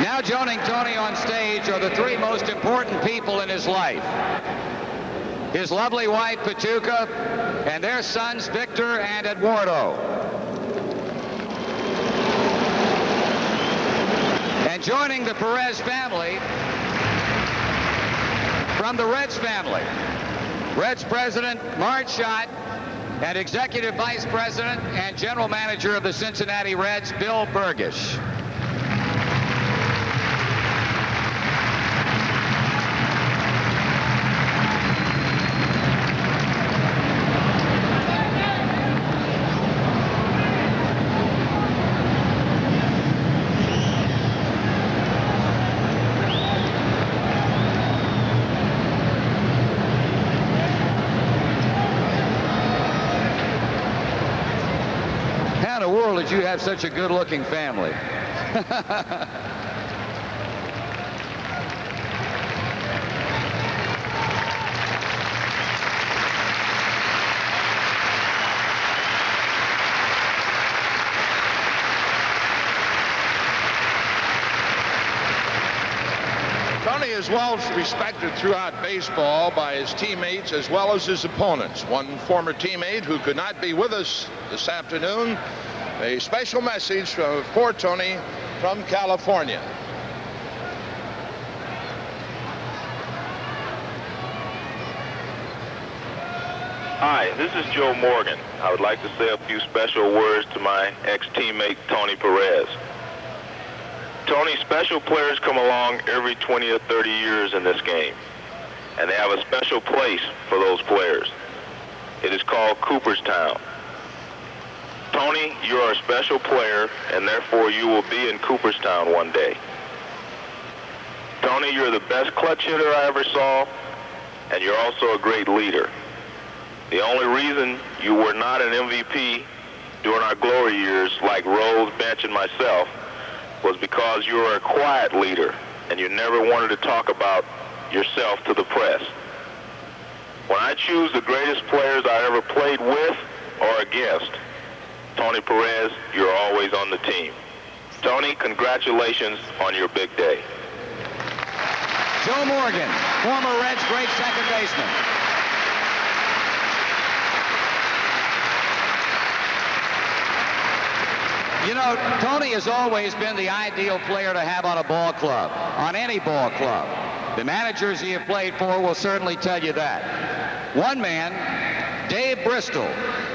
Now joining Tony on stage are the three most important people in his life. His lovely wife, Patuca, and their sons, Victor and Eduardo. And joining the Perez family, from the Reds family, Reds President Marge Schott, and Executive Vice President and General Manager of the Cincinnati Reds, Bill Burgish. How in the world did you have such a good-looking family? Tony is well respected throughout baseball by his teammates as well as his opponents. One former teammate who could not be with us this afternoon, a special message for Tony from California. Hi, this is Joe Morgan. I would like to say a few special words to my ex-teammate Tony Perez. Tony, special players come along every 20 or 30 years in this game, and they have a special place for those players. It is called Cooperstown. Tony, you are a special player, and therefore you will be in Cooperstown one day. Tony, you're the best clutch hitter I ever saw, and you're also a great leader. The only reason you were not an MVP during our glory years, like Rose, Bench, and myself, was because you were a quiet leader, and you never wanted to talk about yourself to the press. When I choose the greatest players I ever played with or against, Tony Perez, you're always on the team. Tony, congratulations on your big day. Joe Morgan, former Reds great second baseman. You know, Tony has always been the ideal player to have on a ball club, on any ball club. The managers he have played for will certainly tell you that. One man, Dave Bristol,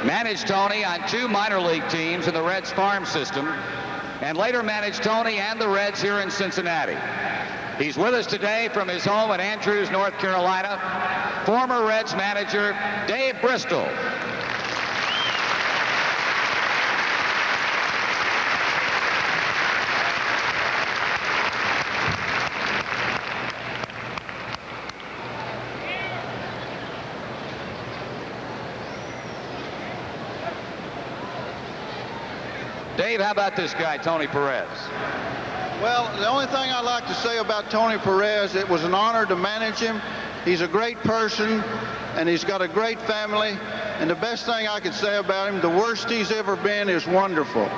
managed Tony on 2 minor league teams in the Reds farm system, and later managed Tony and the Reds here in Cincinnati. He's with us today from his home in Andrews, North Carolina, former Reds manager Dave Bristol. Dave, how about this guy, Tony Perez? Well, the only thing I'd like to say about Tony Perez, it was an honor to manage him. He's a great person, and he's got a great family. And the best thing I could say about him, the worst he's ever been is wonderful.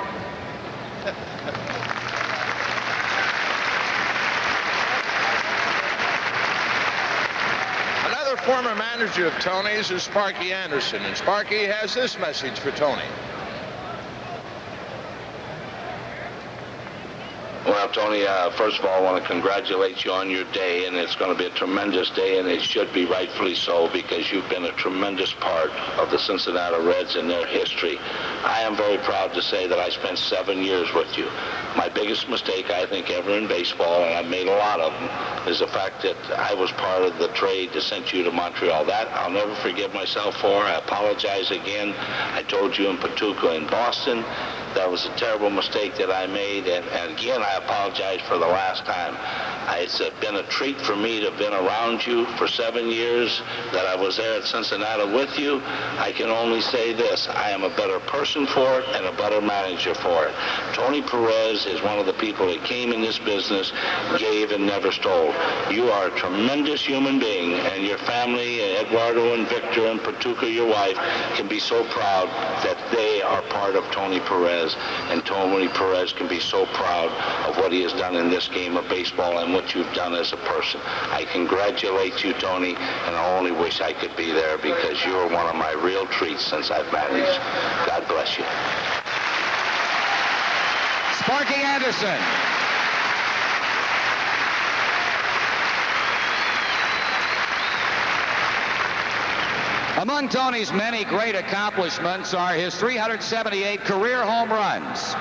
Another former manager of Tony's is Sparky Anderson, and Sparky has this message for Tony. Well, Tony, first of all, I want to congratulate you on your day, and it's going to be a tremendous day, and it should be rightfully so, because you've been a tremendous part of the Cincinnati Reds and their history. I am very proud to say that I spent 7 years with you. My biggest mistake, I think, ever in baseball, and I've made a lot of them, is the fact that I was part of the trade that sent you to Montreal. That I'll never forgive myself for. I apologize again. I told you in Patuca in Boston that was a terrible mistake that I made, and again, I apologize for the last time. It's been a treat for me to have been around you for 7 years, that I was there at Cincinnati with you. I can only say this: I am a better person for it and a better manager for it. Tony Perez is one of the people that came in this business, gave, and never stole. You are a tremendous human being, and your family, Eduardo and Victor and Patuca, your wife, can be so proud that they are part of Tony Perez, and Tony Perez can be so proud of what he has done in this game of baseball and what you've done as a person. I congratulate you, Tony, and I only wish I could be there because you're one of my real treats since I've managed. God bless you. Sparky Anderson. Among Tony's many great accomplishments are his 378 career home runs,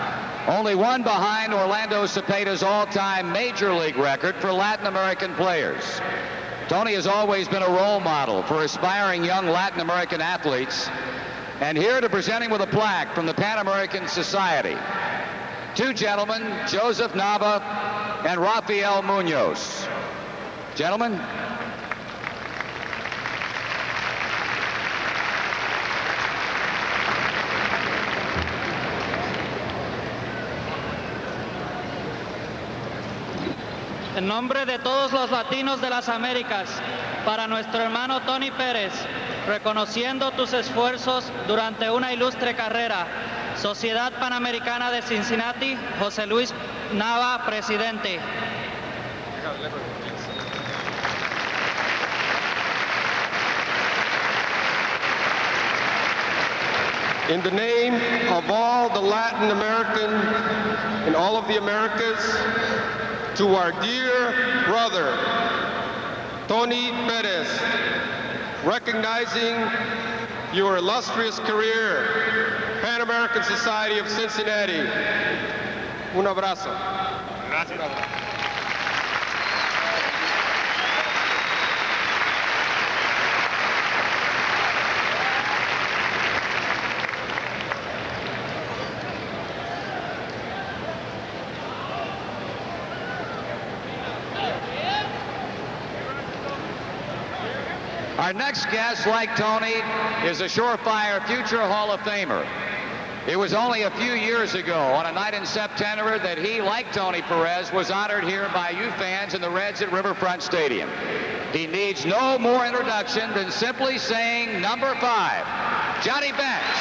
only one behind Orlando Cepeda's all-time Major League record for Latin American players. Tony has always been a role model for aspiring young Latin American athletes, and here to present him with a plaque from the Pan American Society, two gentlemen, Joseph Nava and Rafael Munoz. Gentlemen. En nombre de todos los latinos de las Américas, para nuestro hermano Tony Pérez, reconociendo tus esfuerzos durante una ilustre carrera, Sociedad Panamericana de Cincinnati, José Luis Nava, presidente. In the name of all the Latin American and all of the Americas, to our dear brother, Tony Perez, recognizing your illustrious career, Pan American Society of Cincinnati. Un abrazo. Gracias. Our next guest, like Tony, is a surefire future Hall of Famer. It was only a few years ago, on a night in September, that he, like Tony Perez, was honored here by you fans and the Reds at Riverfront Stadium. He needs no more introduction than simply saying number 5, Johnny Bench.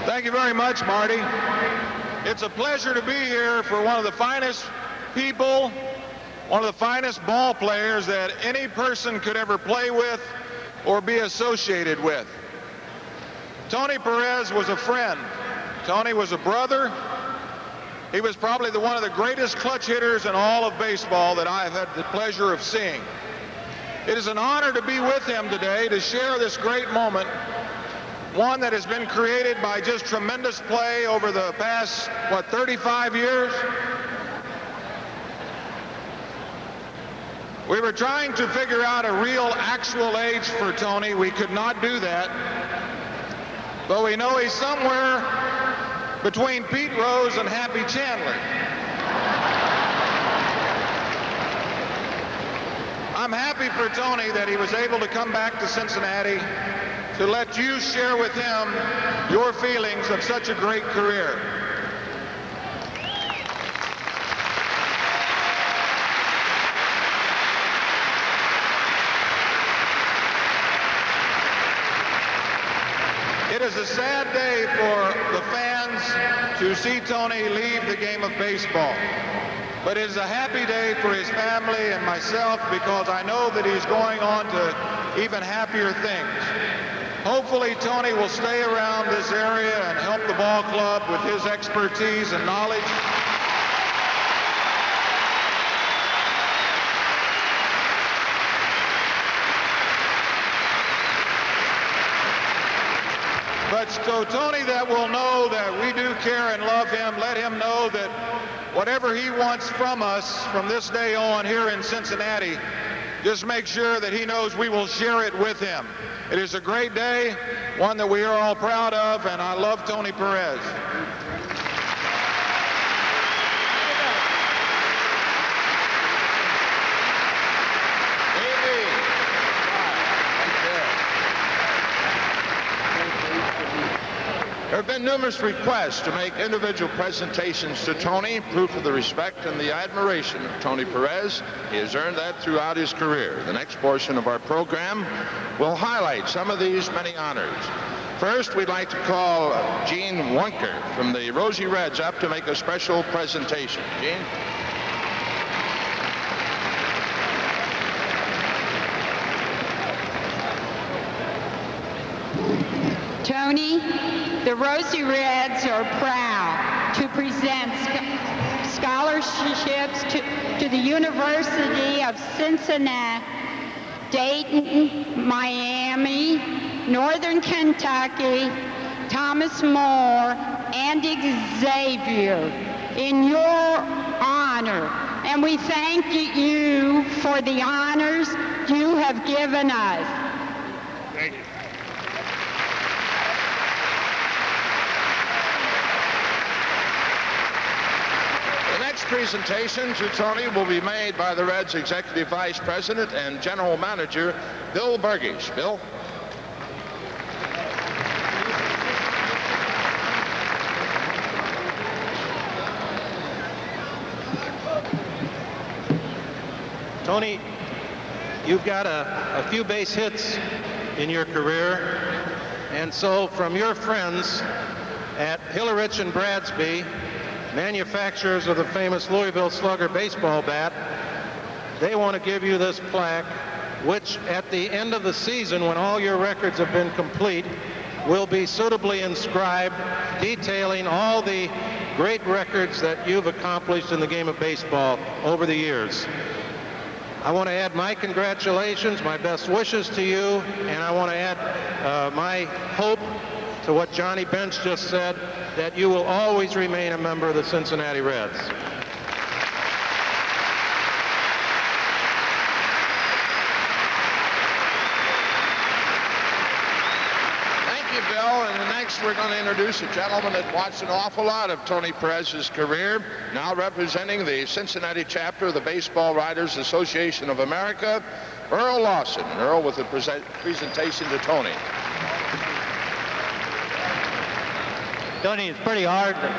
Thank you very much, Marty. It's a pleasure to be here for one of the finest people, one of the finest ball players that any person could ever play with or be associated with. Tony Perez was a friend. Tony was a brother. He was probably one of the greatest clutch hitters in all of baseball that I have had the pleasure of seeing. It is an honor to be with him today to share this great moment, one that has been created by just tremendous play over the past, 35 years? We were trying to figure out a real actual age for Tony. We could not do that. But we know he's somewhere between Pete Rose and Happy Chandler. I'm happy for Tony that he was able to come back to Cincinnati to let you share with him your feelings of such a great career. It is a sad day for the fans to see Tony leave the game of baseball. But it is a happy day for his family and myself because I know that he's going on to even happier things. Hopefully, Tony will stay around this area and help the ball club with his expertise and knowledge. But so Tony that will know that we do care and love him, let him know that whatever he wants from us from this day on here in Cincinnati, just make sure that he knows we will share it with him. It is a great day, one that we are all proud of, and I love Tony Perez. There have been numerous requests to make individual presentations to Tony, proof of the respect and the admiration of Tony Perez. He has earned that throughout his career. The next portion of our program will highlight some of these many honors. First, we'd like to call Gene Wunker from the Rosie Reds up to make a special presentation. Gene? Tony, the Rosie Reds are proud to present scholarships to the University of Cincinnati, Dayton, Miami, Northern Kentucky, Thomas More, and Xavier in your honor. And we thank you for the honors you have given us. Thank you. The next presentation to Tony will be made by the Reds Executive Vice President and General Manager, Bill Burgish. Bill? Tony, you've got a few base hits in your career, and so from your friends at Hillerich and Bradsby, manufacturers of the famous Louisville Slugger baseball bat, they want to give you this plaque, which at the end of the season, when all your records have been complete, will be suitably inscribed, detailing all the great records that you've accomplished in the game of baseball over the years. I want to add my congratulations, my best wishes to you, and I want to add my hope to what Johnny Bench just said, that you will always remain a member of the Cincinnati Reds. Thank you, Bill. And next we're going to introduce a gentleman that watched an awful lot of Tony Perez's career, now representing the Cincinnati chapter of the Baseball Writers Association of America, Earl Lawson. Earl with a presentation to Tony. Tony, it's pretty hard to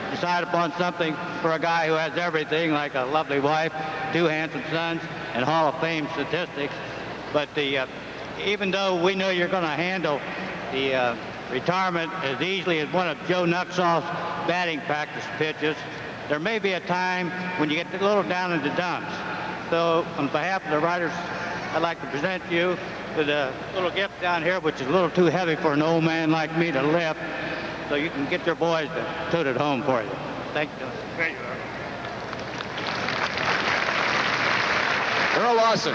decide upon something for a guy who has everything, like a lovely wife, 2 handsome sons, and Hall of Fame statistics. But even though we know you're going to handle the retirement as easily as one of Joe Nuxall's batting practice pitches, there may be a time when you get a little down in the dumps. So on behalf of the writers, I'd like to present you with a little gift down here, which is a little too heavy for an old man like me to lift, so you can get your boys to tote it home for you. Thank you. Thank you, Earl Lawson.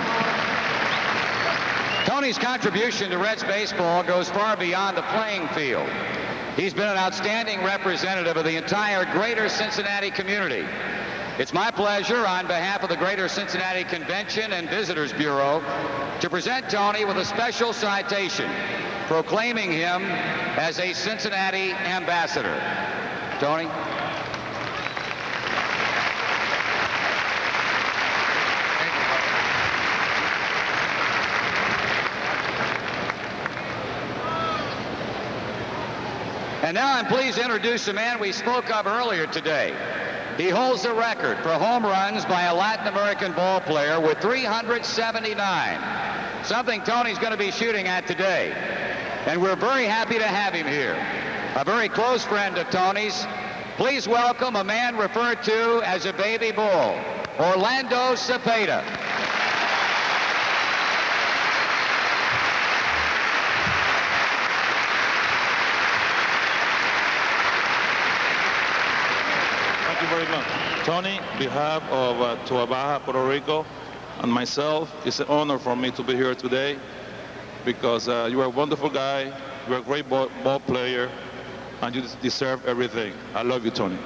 Tony's contribution to Reds baseball goes far beyond the playing field. He's been an outstanding representative of the entire greater Cincinnati community. It's my pleasure, on behalf of the Greater Cincinnati Convention and Visitors Bureau, to present Tony with a special citation proclaiming him as a Cincinnati ambassador. Tony? And now I'm pleased to introduce a man we spoke of earlier today. He holds the record for home runs by a Latin American ball player with 379, something Tony's going to be shooting at today. And we're very happy to have him here. A very close friend of Tony's. Please welcome a man referred to as a baby bull, Orlando Cepeda. Thank you very much. Tony, on behalf of Toa Baja, Puerto Rico, and myself, it's an honor for me to be here today because you are a wonderful guy, you're a great ball player, and you deserve everything. I love you, Tony.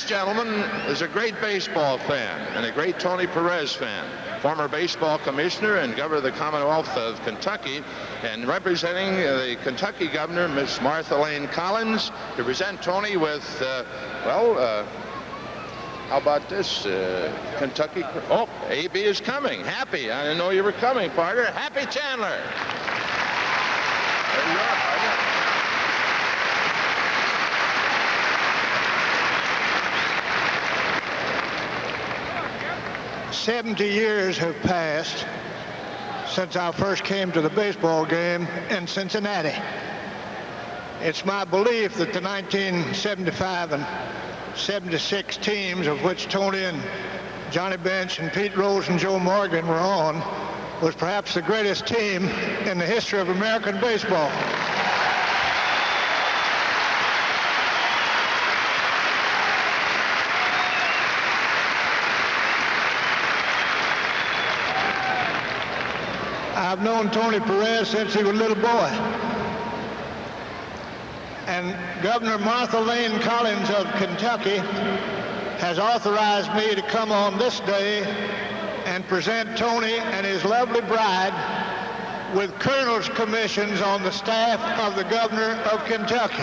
This gentleman is a great baseball fan and a great Tony Perez fan, former baseball commissioner and governor of the Commonwealth of Kentucky, and representing the Kentucky governor, Miss Martha Lane Collins, to present Tony with, how about this? Kentucky. Oh, AB is coming. Happy. I didn't know you were coming, partner. Happy Chandler. There you are, partner. 70 years have passed since I first came to the baseball game in Cincinnati. It's my belief that the 1975 and 76 teams, of which Tony and Johnny Bench and Pete Rose and Joe Morgan were on, was perhaps the greatest team in the history of American baseball. I've known Tony Perez since he was a little boy. And Governor Martha Lane Collins of Kentucky has authorized me to come on this day and present Tony and his lovely bride with colonel's commissions on the staff of the governor of Kentucky.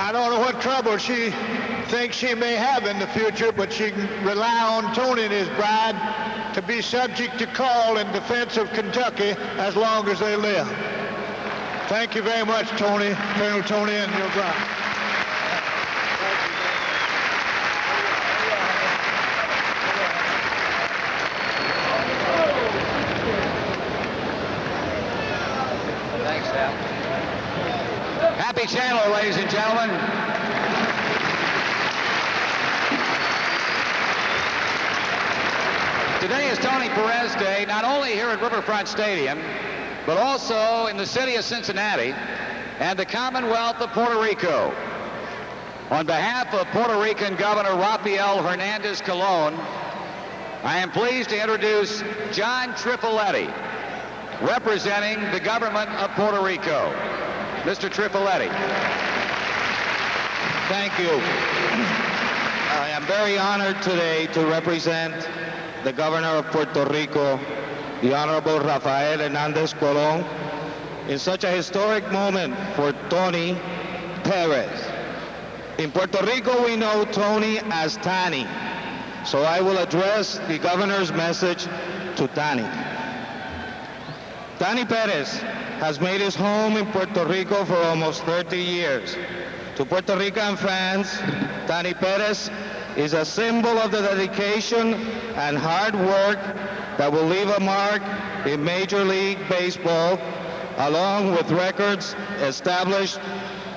I don't know what trouble she thinks she may have in the future, but she can rely on Tony and his bride to be subject to call in defense of Kentucky as long as they live. Thank you very much, Tony, Colonel Tony, and your bride. Thanks, Al. Happy Chandler, ladies and gentlemen. Today is Tony Perez Day, not only here at Riverfront Stadium, but also in the city of Cincinnati and the Commonwealth of Puerto Rico. On behalf of Puerto Rican Governor Rafael Hernandez Colon, I am pleased to introduce John Trifoletti, representing the government of Puerto Rico. Mr. Trifoletti. Thank you. I am very honored today to represent the governor of Puerto Rico, the Honorable Rafael Hernandez Colon, in such a historic moment for Tony Perez. In Puerto Rico, we know Tony as Tani, so I will address the governor's message to Tani. Tony Perez has made his home in Puerto Rico for almost 30 years. To Puerto Rican fans, Tony Perez is a symbol of the dedication and hard work that will leave a mark in Major League Baseball, along with records established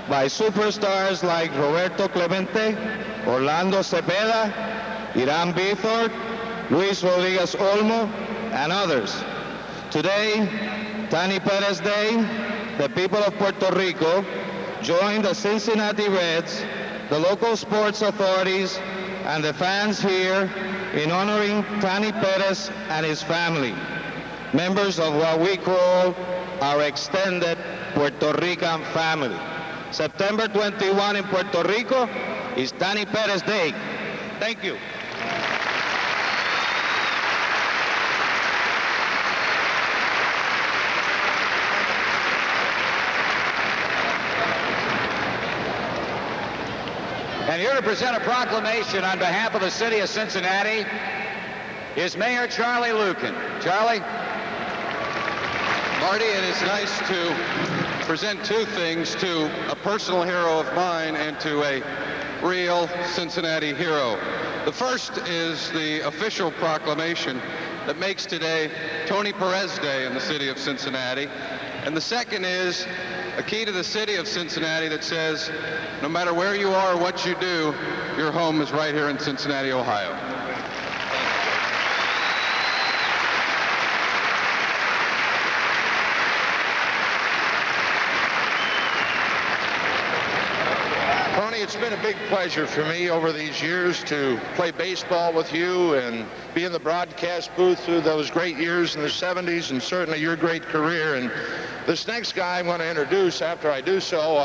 by superstars like Roberto Clemente, Orlando Cepeda, Irán Bithorn, Luis Rodriguez Olmo, and others. Today, Tony Perez Day, the people of Puerto Rico join the Cincinnati Reds, the local sports authorities, and the fans here in honoring Tony Perez and his family, members of what we call our extended Puerto Rican family. September 21 in Puerto Rico is Tony Perez Day. Thank you. And here to present a proclamation on behalf of the city of Cincinnati is Mayor Charlie Lucan. Charlie? Marty, it is nice to present two things, to a personal hero of mine and to a real Cincinnati hero. The first is the official proclamation that makes today Tony Perez Day in the city of Cincinnati. And the second is a key to the city of Cincinnati that says, no matter where you are or what you do, your home is right here in Cincinnati, Ohio. Tony, it's been a big pleasure for me over these years to play baseball with you and be in the broadcast booth through those great years in the 70s and certainly your great career. And this next guy I'm going to introduce, after I do so,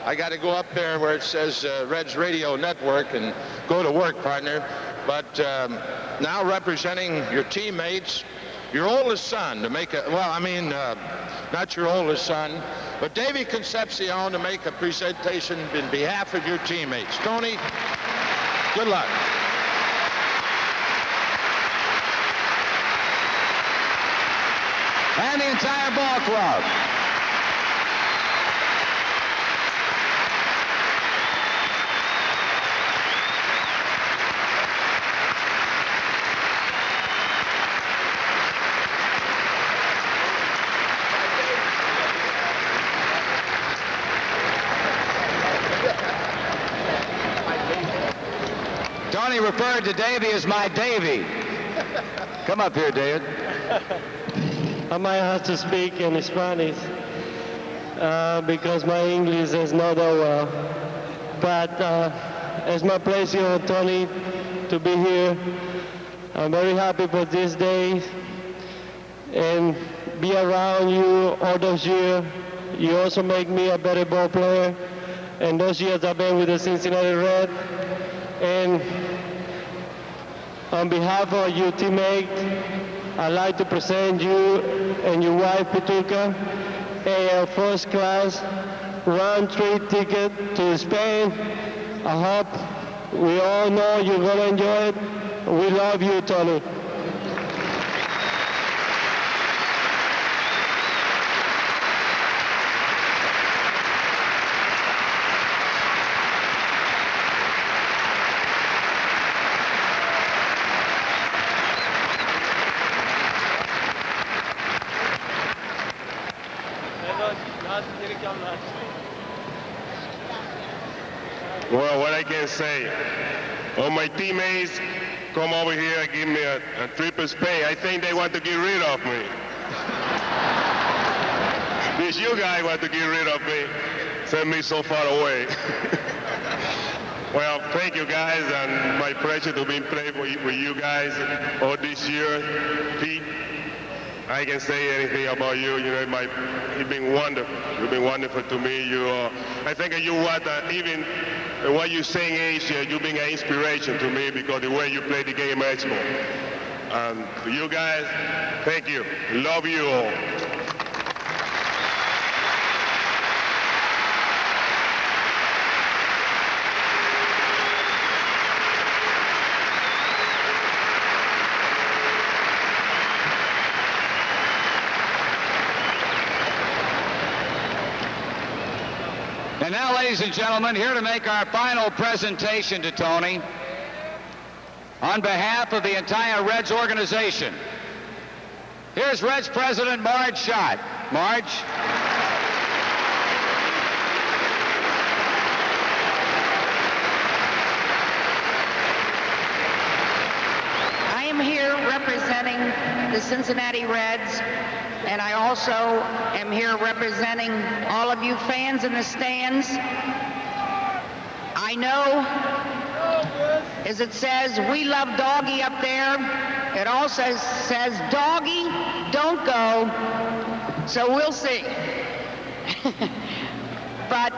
I got to go up there where it says Reds Radio Network and go to work, partner. But now representing your teammates, your oldest son to make a, well, I mean, not your oldest son, but Davey Concepcion to make a presentation in behalf of your teammates. Tony, good luck. And the entire ball club. Tony referred to Davey as my Davey. Come up here, David. I might have to speak in Spanish because my English is not that well. But it's my pleasure, Tony, to be here. I'm very happy for this day and be around you all those years. You also make me a better ball player. And those years I've been with the Cincinnati Reds. And on behalf of your teammate, I'd like to present you and your wife, Petuca, a first-class round-trip ticket to Spain. I hope we all know you're going to enjoy it. We love you, Tony. Well, what I can say, all my teammates come over here and give me a triple pay. I think they want to get rid of me. This you guys want to get rid of me, send me so far away. Well, thank you guys, and my pleasure to be playing with you guys all this year. Pete, I can say anything about you. You know, you've been wonderful. You've been wonderful to me. I think you what even what you saying is you've been an inspiration to me because the way you play the game baseball. And to you guys, thank you. Love you all. And now, ladies and gentlemen, here to make our final presentation to Tony, on behalf of the entire Reds organization, here's Reds President Marge Schott. Marge. I am here representing the Cincinnati Reds, and I also am here representing all of you fans in the stands. I know, as it says, we love Doggy up there. It also says, Doggy, don't go. So we'll see. But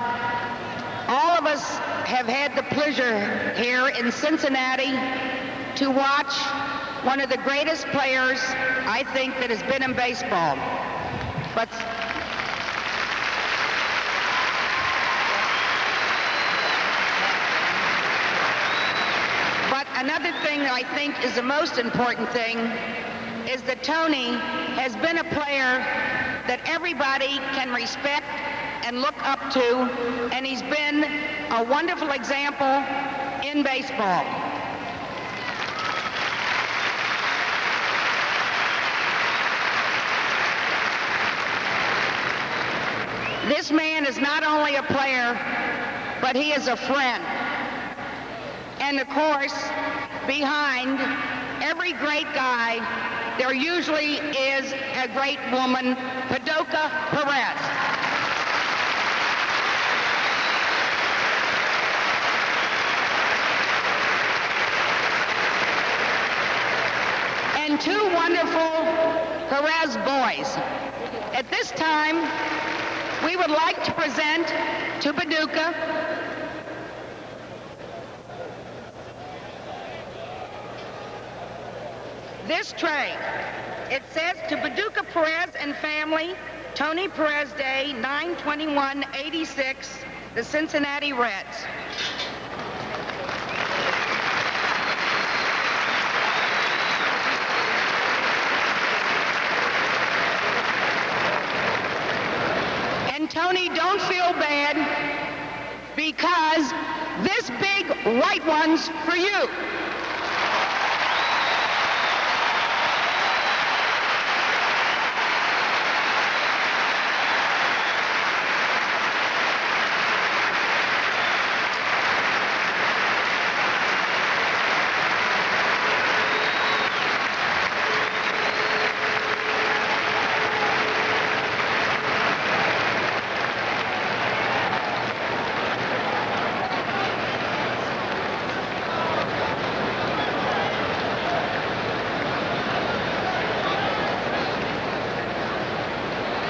all of us have had the pleasure here in Cincinnati to watch one of the greatest players, I think, that has been in baseball. But another thing that I think is the most important thing is that Tony has been a player that everybody can respect and look up to, and he's been a wonderful example in baseball. This man is not only a player, but he is a friend. And of course, behind every great guy, there usually is a great woman, Tony Perez. two wonderful Perez boys. At this time, we would like to present to Paducah this tray. It says to Paducah Perez and family, Tony Perez Day, 9/21/86, the Cincinnati Reds. And Tony, don't feel bad, because this big white one's for you.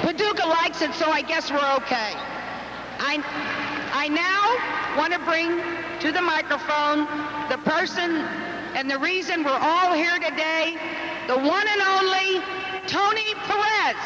Paducah likes it, so I guess we're okay. I now want to bring to the microphone the person and the reason we're all here today, the one and only Tony Perez.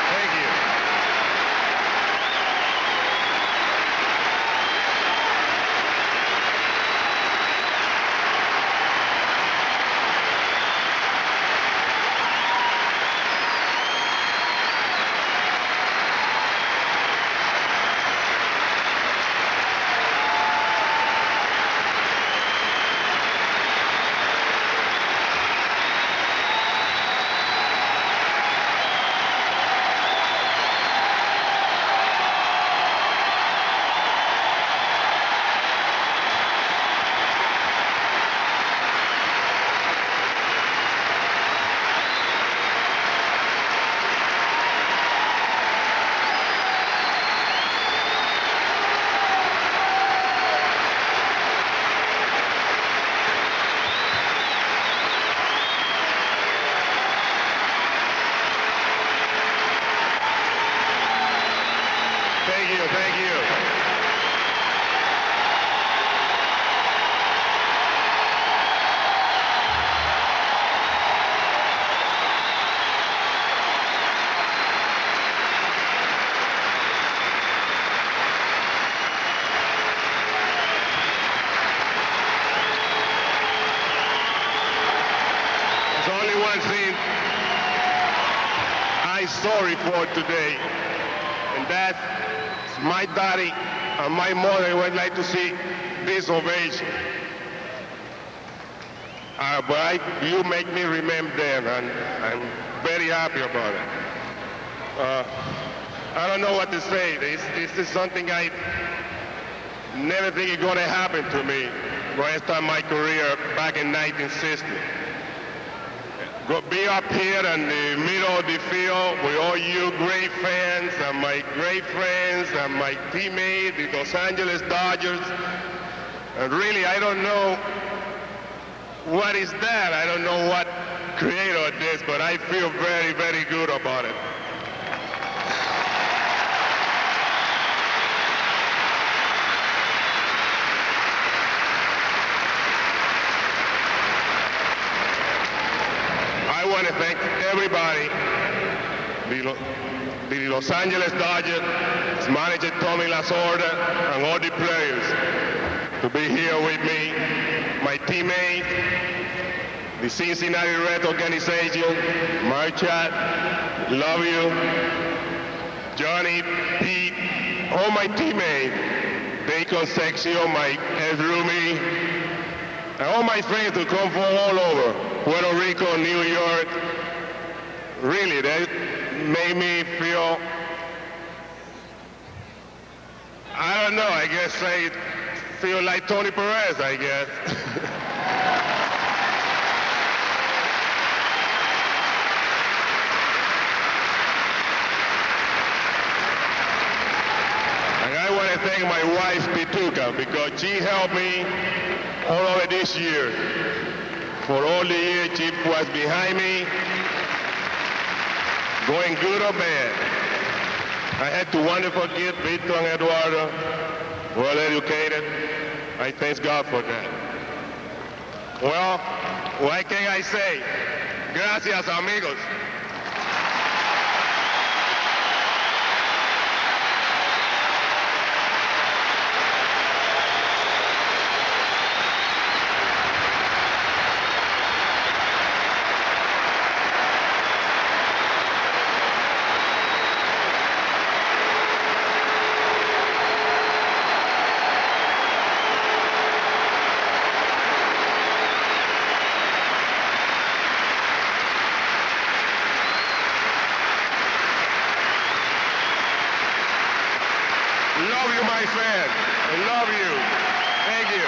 Thank you. There's only one thing I'm sorry for today, and that's my daddy and my mother would like to see this ovation. But you make me remember them, and I'm very happy about it. I don't know what to say. This is something I never think is going to happen to me when I start my career back in 1960. Go be up here in the middle of the field with all you great fans and my great friends and my teammates, the Los Angeles Dodgers. And really, I don't know what is that. I don't know what created this, but I feel very, very good about it. I want to thank everybody, the Los Angeles Dodgers, manager Tommy Lasorda, and all the players to be here with me, my teammate, the Cincinnati Red organization, Marchat, love you, Johnny, Pete, all my teammates, Bacon Sexio, my ex-roomie, and all my friends who come from all over, Puerto Rico, New York. Really, that made me feel, I don't know, I guess I feel like Tony Perez, I guess. And I want to thank my wife, Pituca, because she helped me all over this year. For all the years, she was behind me, going good or bad. I had two wonderful kids, Victor and Eduardo, well educated. I thank God for that. Well, what can I say? Gracias, amigos. Love you, my friend. I love you. Thank you.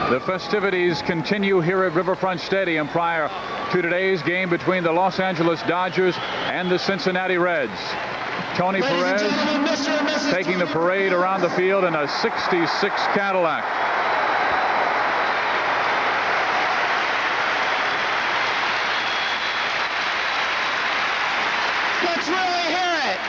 The festivities continue here at Riverfront Stadium prior to today's game between the Los Angeles Dodgers and the Cincinnati Reds. Tony Perez taking the parade around the field in a '66 Cadillac. Let's really hear it.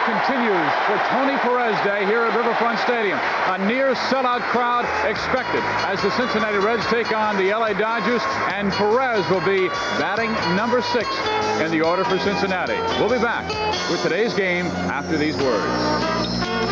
Continues for Tony Perez Day here at Riverfront Stadium. A near sellout crowd expected as the Cincinnati Reds take on the LA Dodgers, and Perez will be batting number 6 in the order for Cincinnati. We'll be back with today's game after these words.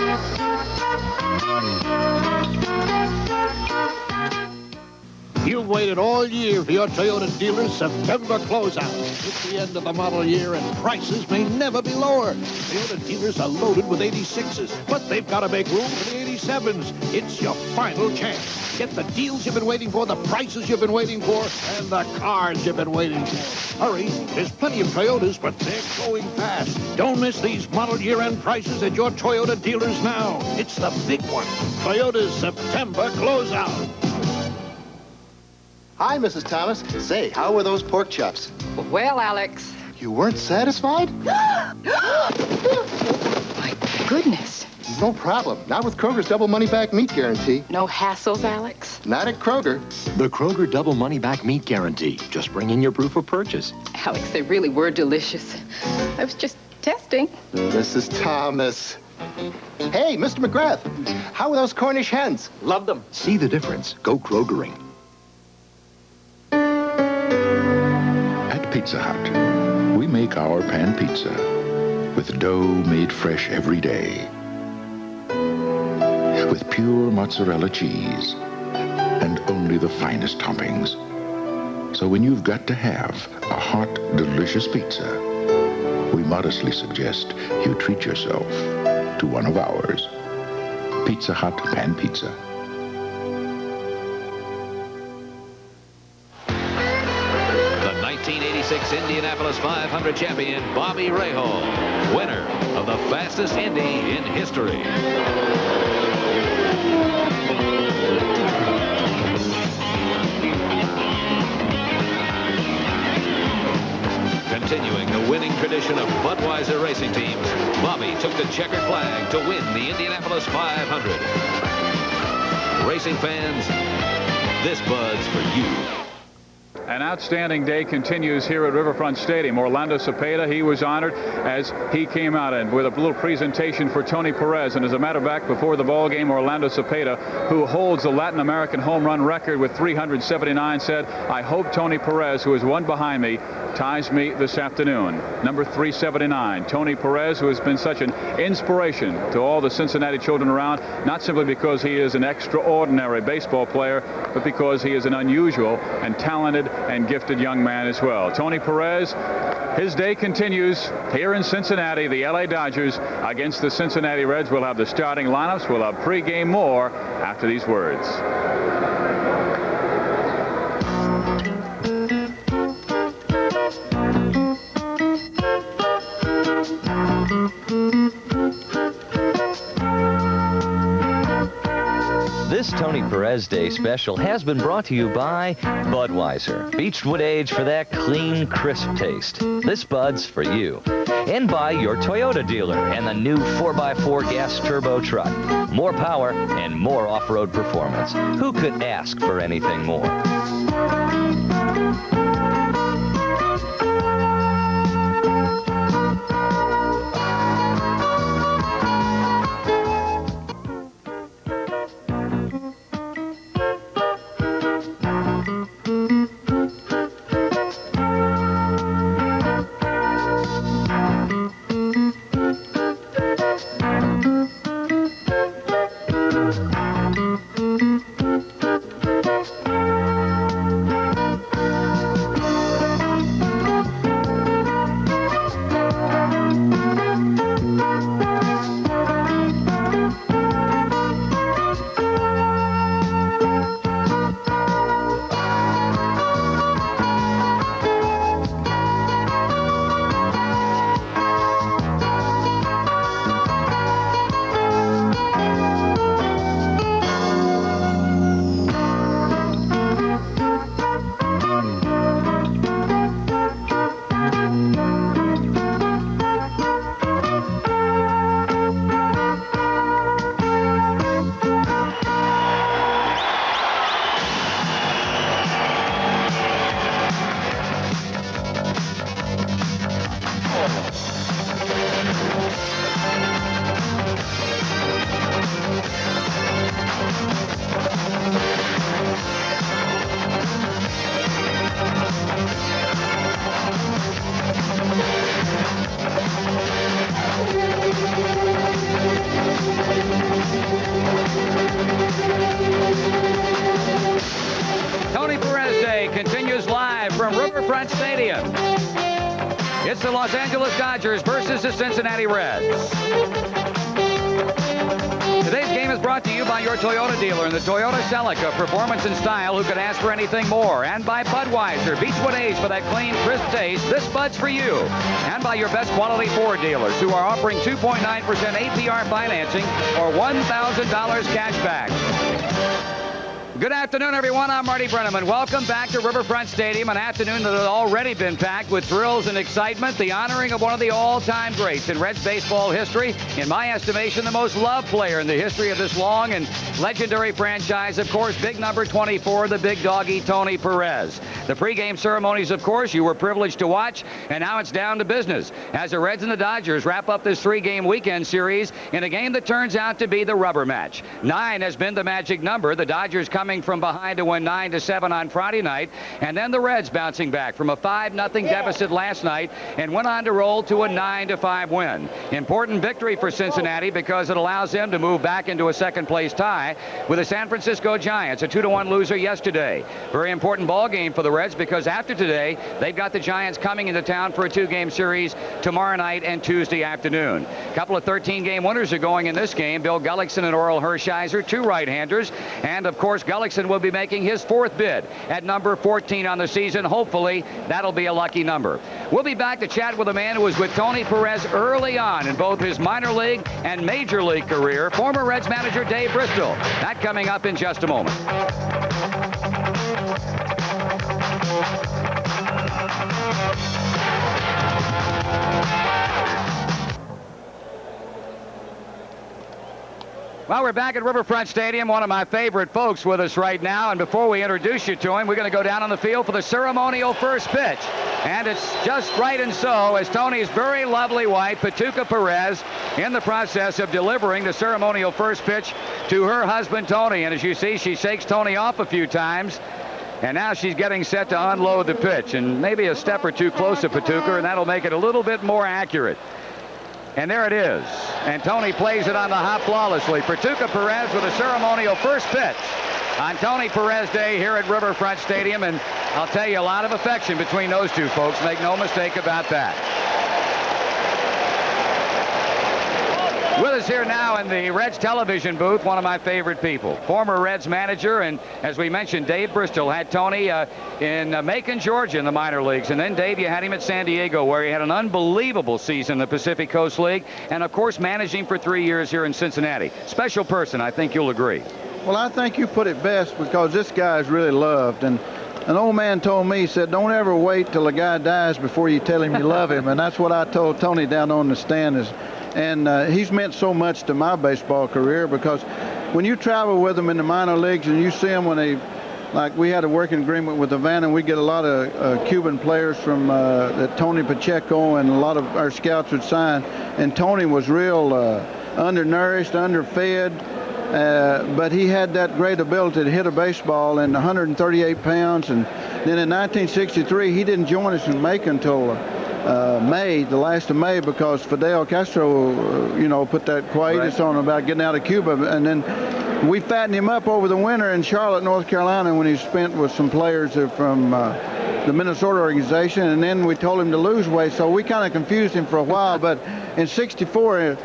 You've waited all year for your Toyota dealer's September closeout. It's the end of the model year and prices may never be lower. Toyota dealers are loaded with 86s, but they've got to make room for the 87s. It's your final chance. Get the deals you've been waiting for, the prices you've been waiting for, and the cars you've been waiting for. Hurry, there's plenty of Toyotas, but they're going fast. Don't miss these model year-end prices at your Toyota dealers now. It's the big one. Toyota's September closeout. Hi, Mrs. Thomas. Say, how were those pork chops? Well, Alex. You weren't satisfied? My goodness. No problem. Not with Kroger's double money-back meat guarantee. No hassles, Alex? Not at Kroger. The Kroger double money-back meat guarantee. Just bring in your proof of purchase. Alex, they really were delicious. I was just testing. Mrs. Thomas. Hey, Mr. McGrath. How were those Cornish hens? Love them. See the difference. Go Krogering. Pizza Hut, we make our pan pizza with dough made fresh every day, with pure mozzarella cheese and only the finest toppings. So when you've got to have a hot, delicious pizza, we modestly suggest you treat yourself to one of ours. Pizza Hut Pan Pizza. Indianapolis 500 champion Bobby Rahal, winner of the fastest Indy in history. Continuing the winning tradition of Budweiser racing teams, Bobby took the checkered flag to win the Indianapolis 500. Racing fans, this Bud's for you. An outstanding day continues here at Riverfront Stadium. Orlando Cepeda, he was honored as he came out and with a little presentation for Tony Perez. And as a matter of fact, before the ball game, Orlando Cepeda, who holds the Latin American home run record with 379, said, "I hope Tony Perez, who is one behind me, ties me this afternoon." Number 379, Tony Perez, who has been such an inspiration to all the Cincinnati children around, not simply because he is an extraordinary baseball player, but because he is an unusual and talented and gifted young man as well. Tony Perez, his day continues here in Cincinnati. The LA Dodgers against the Cincinnati Reds. We'll have the starting lineups. We'll have pregame more after these words. This Tony Perez Day special has been brought to you by Budweiser. Beechwood Age for that clean, crisp taste. This Bud's for you. And by your Toyota dealer and the new 4x4 gas turbo truck. More power and more off-road performance. Who could ask for anything more? It's the Los Angeles Dodgers versus the Cincinnati Reds. Today's game is brought to you by your Toyota dealer in the Toyota Celica, performance and style who could ask for anything more. And by Budweiser, Beechwood Age for that clean, crisp taste. This Bud's for you. And by your best quality Ford dealers who are offering 2.9% APR financing or $1,000 cash back. Good afternoon, everyone. I'm Marty Brenneman. Welcome back to Riverfront Stadium, an afternoon that has already been packed with thrills and excitement. The honoring of one of the all-time greats in Reds baseball history. In my estimation, the most loved player in the history of this long and legendary franchise. Of course, big number 24, the big doggy, Tony Perez. The pregame ceremonies, of course, you were privileged to watch, and now it's down to business as the Reds and the Dodgers wrap up this three-game weekend series in a game that turns out to be the rubber match. 9 has been the magic number. The Dodgers coming from behind to win 9-7 on Friday night, and then the Reds bouncing back from a 5-0 deficit last night and went on to roll to a 9-5 win. Important victory for Cincinnati because it allows them to move back into a second-place tie with the San Francisco Giants, a 2-1 loser yesterday. Very important ball game for the Reds because after today, they've got the Giants coming into town for a 2-game series tomorrow night and Tuesday afternoon. A couple of 13-game winners are going in this game. Bill Gullickson and Orel Hershiser, two right-handers, and of course Gullickson will be making his 4th bid at number 14 on the season. Hopefully that'll be a lucky number. We'll be back to chat with a man who was with Tony Perez early on in both his minor league and major league career, former Reds manager Dave Bristol. That coming up in just a moment. Well, we're back at Riverfront Stadium, one of my favorite folks with us right now. And before we introduce you to him, we're going to go down on the field for the ceremonial first pitch. And it's just right and so as Tony's very lovely wife, Patuca Perez, in the process of delivering the ceremonial first pitch to her husband, Tony. And as you see, she shakes Tony off a few times. And now she's getting set to unload the pitch. And maybe a step or two close to Patuca, and that'll make it a little bit more accurate. And there it is. And Tony plays it on the hop flawlessly. Patuca Perez with a ceremonial first pitch on Tony Perez Day here at Riverfront Stadium. And I'll tell you, a lot of affection between those two folks. Make no mistake about that. With us here now in the Reds television booth, one of my favorite people, former Reds manager, and as we mentioned, Dave Bristol had Tony in Macon, Georgia in the minor leagues, and then Dave, you had him at San Diego where he had an unbelievable season in the Pacific Coast League, and of course managing for 3 years here in Cincinnati. Special person, I think you'll agree. Well, I think you put it best because this guy is really loved, and an old man told me, he said, don't ever wait till a guy dies before you tell him you love him, and that's what I told Tony down on the stand. And he's meant so much to my baseball career because when you travel with him in the minor leagues and you see him when they, like we had a working agreement with Havana, and we get a lot of Cuban players from that Tony Pacheco and a lot of our scouts would sign. And Tony was real undernourished, underfed, but he had that great ability to hit a baseball and 138 pounds. And then in 1963, he didn't join us in Macon until May, the last of May, because Fidel Castro, put that quietus on about getting out of Cuba. And then we fattened him up over the winter in Charlotte, North Carolina, when he spent with some players from the Minnesota organization. And then we told him to lose weight, so we kind of confused him for a while. But in '64,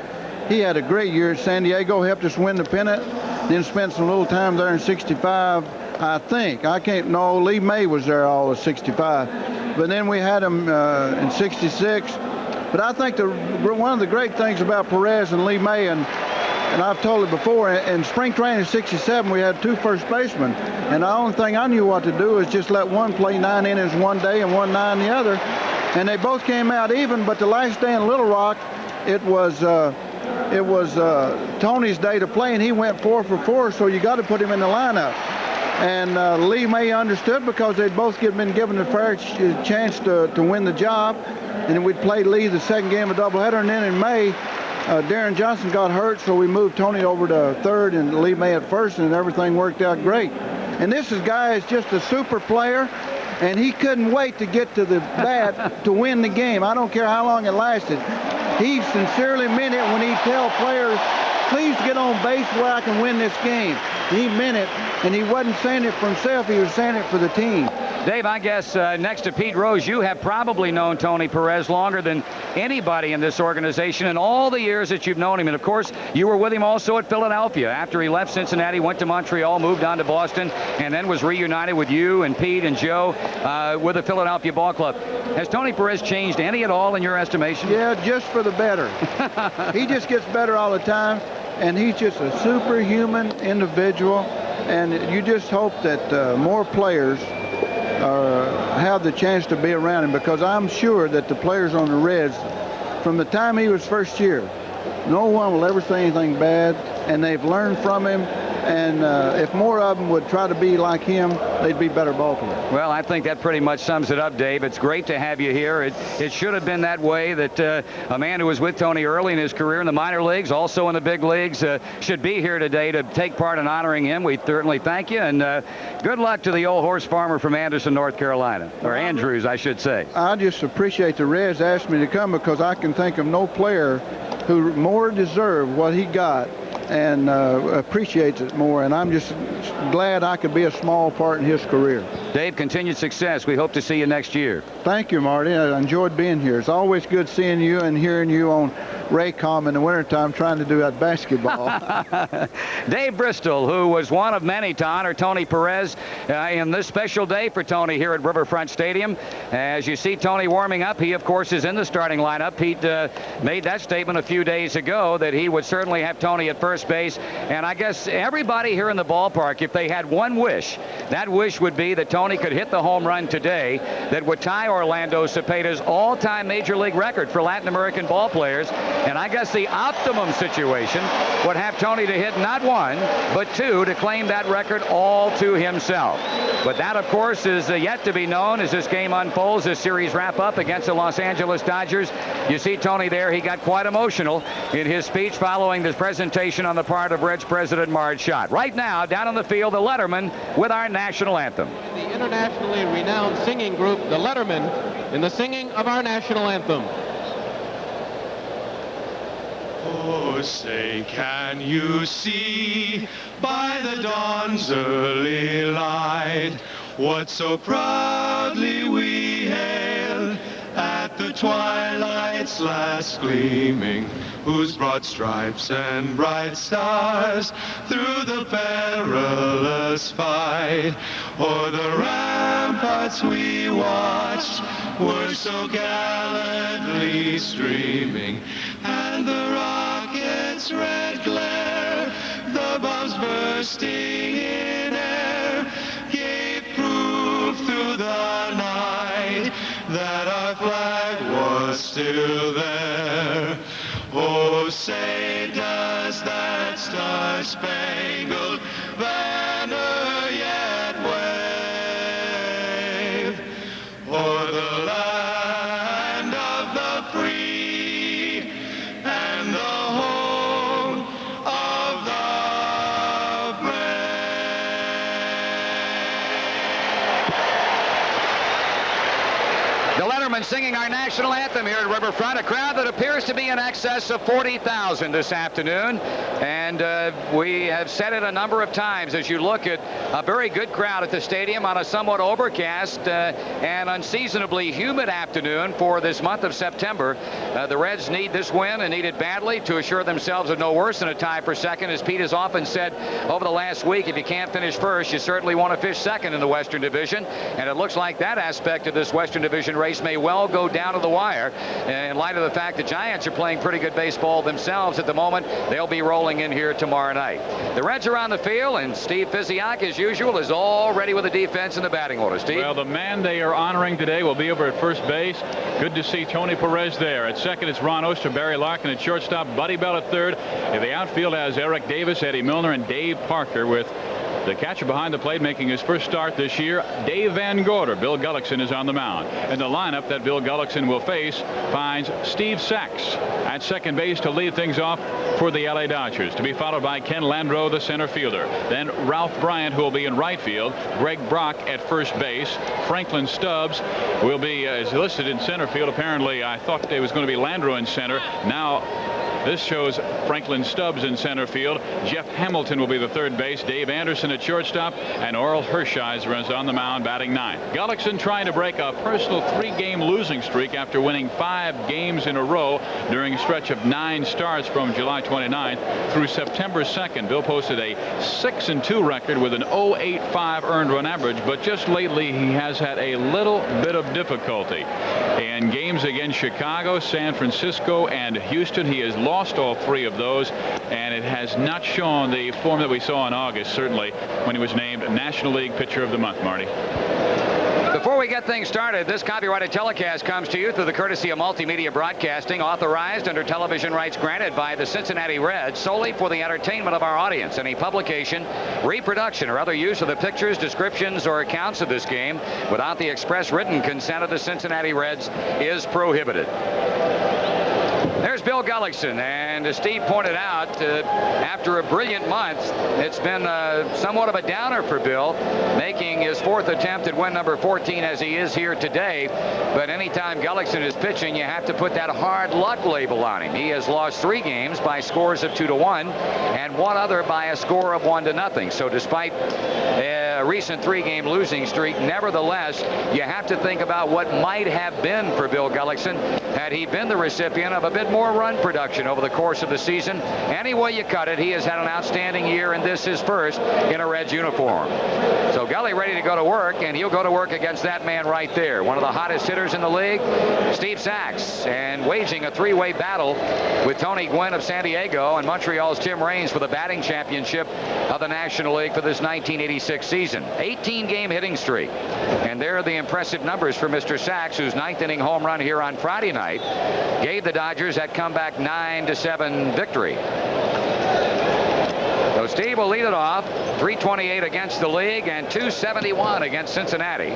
he had a great year at San Diego, helped us win the pennant, then spent some little time there in '65. I think. I can't know. Lee May was there all of '65. But then we had him in '66. But I think one of the great things about Perez and Lee May, and I've told it before, in spring training in '67, we had 2 first basemen. And the only thing I knew what to do is just let one play 9 innings one day and 1 9 the other. And they both came out even, but the last day in Little Rock, it was Tony's day to play, and he went 4 for 4, so you got to put him in the lineup. And Lee May understood because they'd both been given a fair chance to win the job. And then we'd played Lee the second game of doubleheader. And then in May, Darren Johnson got hurt, so we moved Tony over to third and Lee May at first, and everything worked out great. And this guy is just a super player, and he couldn't wait to get to the bat to win the game. I don't care how long it lasted. He sincerely meant it when he tell players, please get on base where I can win this game. He meant it, and he wasn't saying it for himself. He was saying it for the team. Dave, I guess next to Pete Rose, you have probably known Tony Perez longer than anybody in this organization in all the years that you've known him. And, of course, you were with him also at Philadelphia. After he left Cincinnati, went to Montreal, moved on to Boston, and then was reunited with you and Pete and Joe with the Philadelphia Ball Club. Has Tony Perez changed any at all in your estimation? Yeah, just for the better. He just gets better all the time, and he's just a superhuman individual. And you just hope that more players have the chance to be around him, because I'm sure that the players on the Reds, from the time he was first year, no one will ever say anything bad, and they've learned from him. And if more of them would try to be like him, they'd be better ball players. Well, I think that pretty much sums it up, Dave. It's great to have you here. It should have been that way, that a man who was with Tony early in his career in the minor leagues, also in the big leagues, should be here today to take part in honoring him. We certainly thank you, and good luck to the old horse farmer from Anderson, North Carolina, or Andrews, I should say. I just appreciate the Reds asking me to come, because I can think of no player who more deserved what he got and appreciates it more, and I'm just glad I could be a small part in his career. Dave, continued success. We hope to see you next year. Thank you, Marty. I enjoyed being here. It's always good seeing you and hearing you on Raycom in the wintertime trying to do that basketball. Dave Bristol, who was one of many to honor Tony Perez in this special day for Tony here at Riverfront Stadium. As you see Tony warming up, he, of course, is in the starting lineup. Pete made that statement a few days ago that he would certainly have Tony at first base. And I guess everybody here in the ballpark, if they had one wish, that wish would be that Tony could hit the home run today that would tie Orlando Cepeda's all-time Major League record for Latin American ball players. And I guess the optimum situation would have Tony to hit not one, but two to claim that record all to himself. But that, of course, is yet to be known as this game unfolds, this series wrap up against the Los Angeles Dodgers. You see Tony there. He got quite emotional in his speech following this presentation on the part of Reds President Marge Schott. Right now, down on the field, the Letterman with our national anthem. The internationally renowned singing group, the Letterman, in the singing of our national anthem. Oh, say, can you see by the dawn's early light what so proudly we hailed at the twilight's last gleaming, whose broad stripes and bright stars through the perilous fight o'er the ramparts we watched were so gallantly streaming, and the rocket's red glare, the bombs bursting in air, gave proof through the night that our flag was still there. Oh, say, does that star-spangled banner yet wave o'er the land of the free and the home of the brave? The Letterman singing our national anthem here at Riverfront, a crowd that appears to be in excess of 40,000 this afternoon. And we have said it a number of times, as you look at a very good crowd at the stadium on a somewhat overcast and unseasonably humid afternoon for this month of September. The Reds need this win and need it badly to assure themselves of no worse than a tie for second. As Pete has often said over the last week, if you can't finish first, you certainly want to finish second in the Western Division. And it looks like that aspect of this Western Division race may well go down to the wire. In light of the fact the Giants are playing pretty good baseball themselves at the moment, they'll be rolling in here tomorrow night. The Reds are on the field, and Steve Physiak, as usual, is all ready with the defense in the batting order. Steve? Well, the man they are honoring today will be over at first base. Good to see Tony Perez there. At second, it's Ron Oster, Barry Larkin at shortstop, Buddy Bell at third. In the outfield has Eric Davis, Eddie Milner, and Dave Parker, with the catcher behind the plate making his first start this year, Dave Van Gorder. Bill Gullickson is on the mound. And the lineup that Bill Gullickson will face finds Steve Sachs at second base to lead things off for the LA Dodgers, to be followed by Ken Landreau, the center fielder. Then Ralph Bryant, who will be in right field. Greg Brock at first base. Franklin Stubbs will be is listed in center field. Apparently, I thought it was going to be Landreau in center. Now This shows Franklin Stubbs in center field. Jeff Hamilton will be the third base. Dave Anderson at shortstop. And Oral Hershiser is on the mound batting 9th. Gullickson trying to break a personal 3-game losing streak after winning 5 games in a row during a stretch of 9 starts from July 29th through September 2nd. Bill posted a 6-2 record with an 0.85 earned run average, but just lately he has had a little bit of difficulty. In games against Chicago, San Francisco, and Houston, he has lost all 3 of those, and it has not shown the form that we saw in August, certainly when he was named National League Pitcher of the Month, Marty. Before we get things started, this copyrighted telecast comes to you through the courtesy of Multimedia Broadcasting, authorized under television rights granted by the Cincinnati Reds solely for the entertainment of our audience. Any publication, reproduction, or other use of the pictures, descriptions, or accounts of this game without the express written consent of the Cincinnati Reds is prohibited. There's Bill Gullickson, and as Steve pointed out, after a brilliant month, it's been somewhat of a downer for Bill, making his 4th attempt at win number 14 as he is here today. But anytime Gullickson is pitching, you have to put that hard luck label on him. He has lost 3 games by scores of 2-1 and 1 other by a score of 1-0. So despite a recent 3-game losing streak, nevertheless, you have to think about what might have been for Bill Gullickson had he been the recipient of a bit more run production over the course of the season. Any way you cut it, he has had an outstanding year, and this is first in a Reds uniform. So Gully ready to go to work, and he'll go to work against that man right there, one of the hottest hitters in the league, Steve Sachs, and waging a 3-way battle with Tony Gwynn of San Diego and Montreal's Tim Raines for the batting championship of the National League for this 1986 season. 18-game hitting streak, and there are the impressive numbers for Mr. Sachs, whose 9th inning home run here on Friday night gave the Dodgers that comeback 9-7 victory. So Steve will lead it off. 328 against the league and 271 against Cincinnati.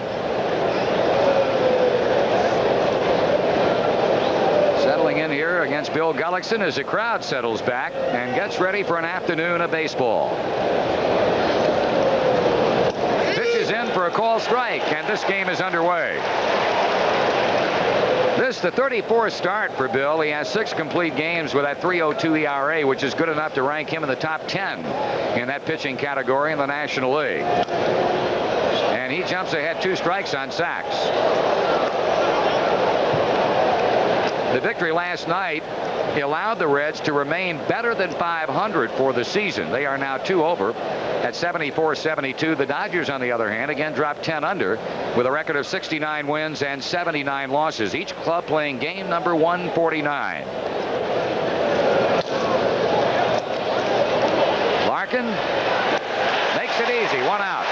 Settling in here against Bill Gullickson as the crowd settles back and gets ready for an afternoon of baseball. Pitch is in for a called strike, and this game is underway. This is the 34th start for Bill. He has 6 complete games with that 3.02 ERA, which is good enough to rank him in the top 10 in that pitching category in the National League. And he jumps ahead 2 strikes on Sachs. The victory last night allowed the Reds to remain better than 500 for the season. They are now 2 over at 74-72. The Dodgers, on the other hand, again dropped 10 under with a record of 69 wins and 79 losses. Each club playing game number 149. Larkin makes it easy. 1 out.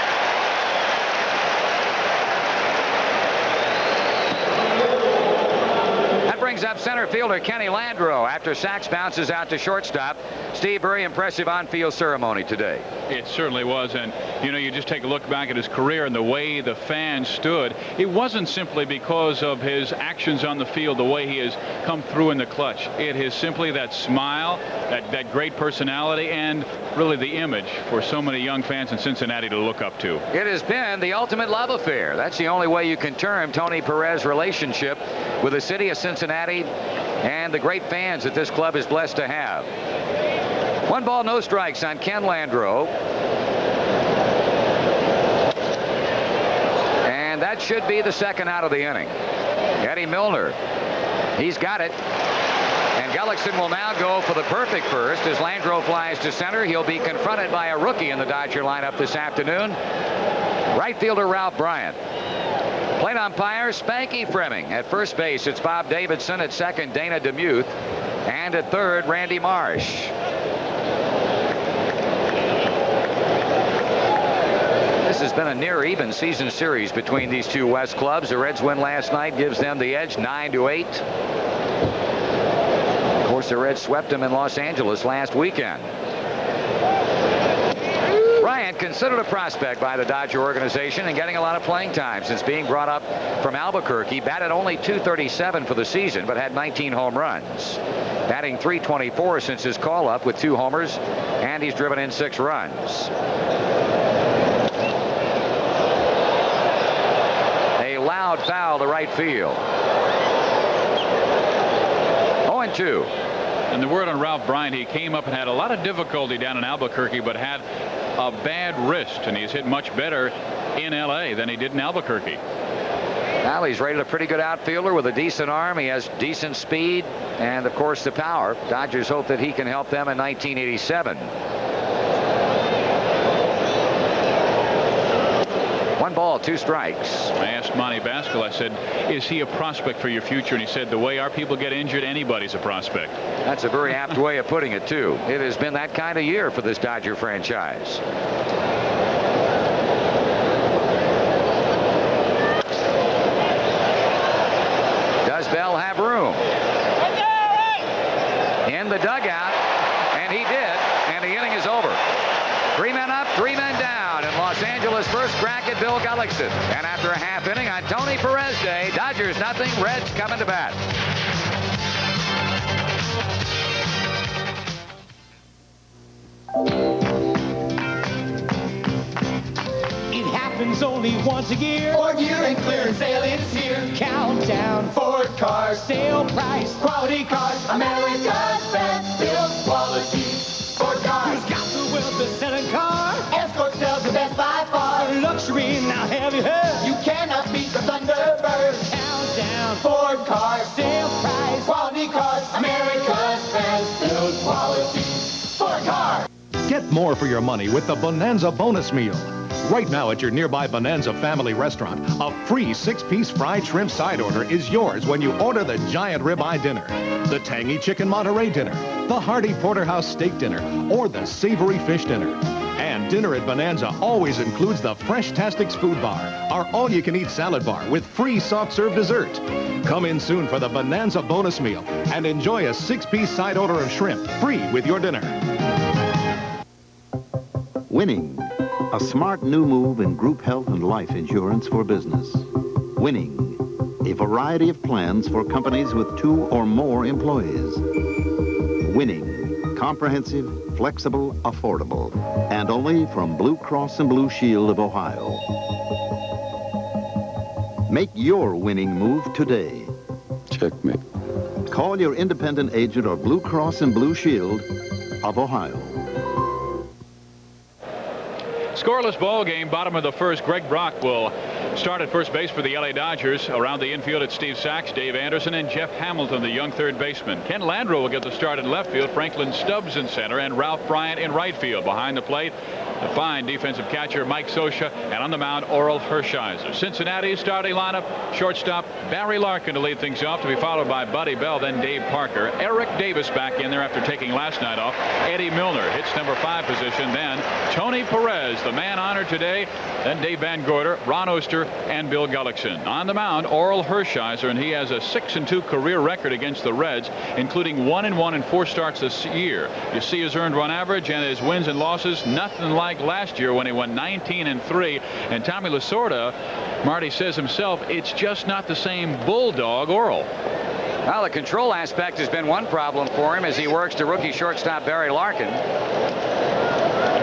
Brings up center fielder Kenny Landreau after Sachs bounces out to shortstop. Steve, very impressive on-field ceremony today. It certainly was, and you just take a look back at his career and the way the fans stood. It wasn't simply because of his actions on the field, the way he has come through in the clutch. It is simply that smile, that great personality, and really the image for so many young fans in Cincinnati to look up to. It has been the ultimate love affair. That's the only way you can term Tony Perez relationship with the city of Cincinnati and the great fans that this club is blessed to have. 1 ball, no strikes on Ken Landreau. And that should be the 2nd out of the inning. Eddie Milner, he's got it. And Gullickson will now go for the perfect first as Landreau flies to center. He'll be confronted by a rookie in the Dodger lineup this afternoon, right fielder Ralph Bryant. Plate umpire Spanky Fremming. At first base, it's Bob Davidson. At second, Dana DeMuth. And at third, Randy Marsh. This has been a near even season series between these two West clubs. The Reds win last night gives them the edge 9-8. Of course, the Reds swept them in Los Angeles last weekend. Bryant, considered a prospect by the Dodger organization and getting a lot of playing time since being brought up from Albuquerque. Batted only .237 for the season, but had 19 home runs. Batting .324 since his call-up with 2 homers, and he's driven in 6 runs. A loud foul to right field. 0-2. And the word on Ralph Bryant, he came up and had a lot of difficulty down in Albuquerque, but had a bad wrist, and he's hit much better in L.A. than he did in Albuquerque. Now he's rated a pretty good outfielder with a decent arm. He has decent speed and, of course, the power. Dodgers hope that he can help them in 1987. 1 ball, 2 strikes. I asked Monty Baskel, I said, is he a prospect for your future? And he said, the way our people get injured, anybody's a prospect. That's a very apt way of putting it, too. It has been that kind of year for this Dodger franchise. Does Bell have room? In the dugout, and he did, and the inning is over. 3 men up, 3 men down, and Los Angeles first crack at Bill Gullickson. And after a half inning on Tony Perez Day, Dodgers nothing, Reds coming to bat. It happens only once a year. Ford year and clearance sale is here. Countdown. Ford cars. Sale price. Quality cars. America's best built quality. Ford cars. Who's got the will to sell a car? Escort sells the best by far. Luxury, now have you heard? You cannot beat the Thunderbird. Countdown. Ford cars. Sale price. Quality cars. America's best built quality. Ford cars. Get more for your money with the Bonanza Bonus Meal. Right now at your nearby Bonanza Family Restaurant, a free 6-piece fried shrimp side order is yours when you order the giant ribeye dinner, the tangy chicken Monterey dinner, the hearty porterhouse steak dinner, or the savory fish dinner. And dinner at Bonanza always includes the Fresh-Tastics food bar, our all-you-can-eat salad bar with free soft-serve dessert. Come in soon for the Bonanza Bonus Meal and enjoy a 6-piece side order of shrimp free with your dinner. Winning, a smart new move in group health and life insurance for business. Winning, a variety of plans for companies with 2 or more employees. Winning, comprehensive, flexible, affordable, and only from Blue Cross and Blue Shield of Ohio. Make your winning move today. Checkmate. Call your independent agent or Blue Cross and Blue Shield of Ohio. Scoreless ball game, bottom of the first. Greg Brock will start at first base for the LA Dodgers. Around the infield, it's Steve Sachs, Dave Anderson, and Jeff Hamilton, the young third baseman. Ken Landreau will get the start in left field. Franklin Stubbs in center, and Ralph Bryant in right field. Behind the plate, the fine defensive catcher Mike Scioscia, and on the mound, Oral Hershiser. Cincinnati's starting lineup: shortstop Barry Larkin to lead things off, to be followed by Buddy Bell, then Dave Parker. Eric Davis back in there after taking last night off. Eddie Milner hits number 5 position. Then Tony Perez, the man honored today. Then Dave Van Gorder, Ron Oster, and Bill Gullickson. On the mound, Oral Hershiser, and he has a 6-2 career record against the Reds, including 1-1 in 4 starts this year. You see his earned run average and his wins and losses, nothing like last year when he won 19-3. And Tommy Lasorda, Marty says himself, it's just not the same bulldog Oral. Well, the control aspect has been one problem for him as he works to rookie shortstop Barry Larkin.